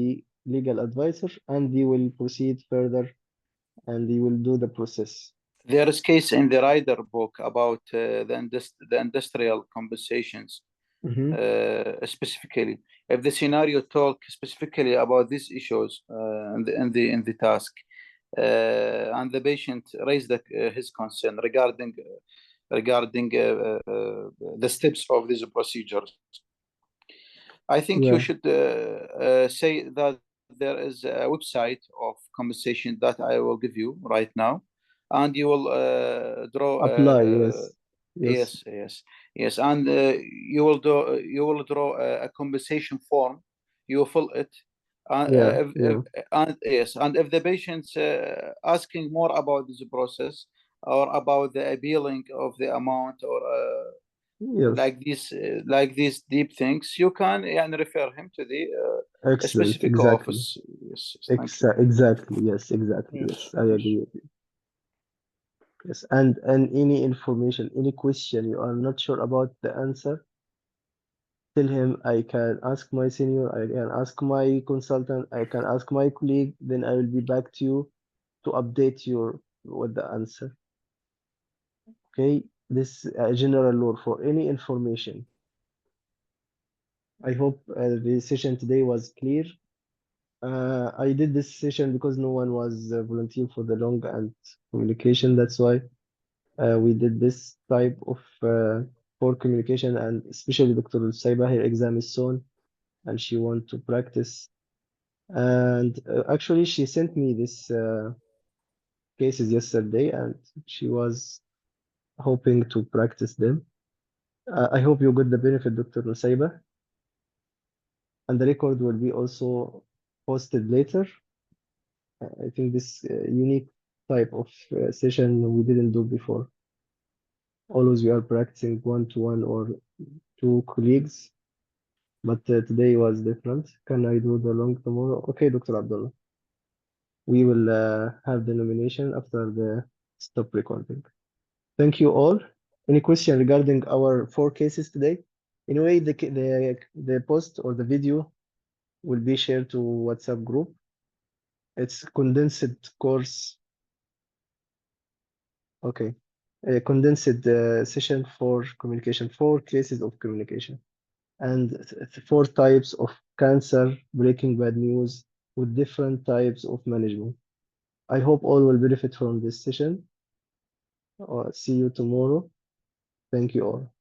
legal advisor, and they will proceed further and they will do the process. there is case in the Rider book about the industrial compensations. Hmm. Specifically, if the scenario talk specifically about these issues in the task, and the patient raised his concern regarding the steps of these procedures, I think you Yeah. should say that there is a website of compensation that I will give you right now. and you will draw. Apply, yes. Yes, yes, yes, and you will draw a compensation form. You will fill it, Yeah, yeah. and yes, and if the patient's asking more about this process or about the appealing of the amount or Yes. like these deep things, you can refer him to the Excellent. specific Exactly. office. Yes, yes, thank you. Exactly. Yes, exactly. Yes, Yes, I yes. agree with you. Yes, and any information, any question you are not sure about the answer, tell him I can ask my senior, I can ask my consultant, I can ask my colleague, then I will be back to you to update you with the answer. Okay, this general rule for any information. I hope the session today was clear. I did this session because no one was volunteer for the long and communication. That's why we did this type of for communication, and especially Dr. Saiba, her exam is soon, and she want to practice. And actually, she sent me this cases yesterday, and she was hoping to practice them. I hope you got the benefit, Dr. Nusaiba, and the record will be also posted later. I think this unique type of session we didn't do before. Always we are practicing one-to-one or two colleagues, but today was different. Can I do the long tomorrow? Okay, Dr. Abdullah. We will have the nomination after the stop recording. Thank you all. Any question regarding our 4 cases today? Anyway, the post or the video will be shared to WhatsApp group. It's condensed course. Okay. A condensed session for communication, 4 cases of communication, and 4 types of cancer, breaking bad news with different types of management. I hope all will benefit from this session. See you tomorrow. Thank you all.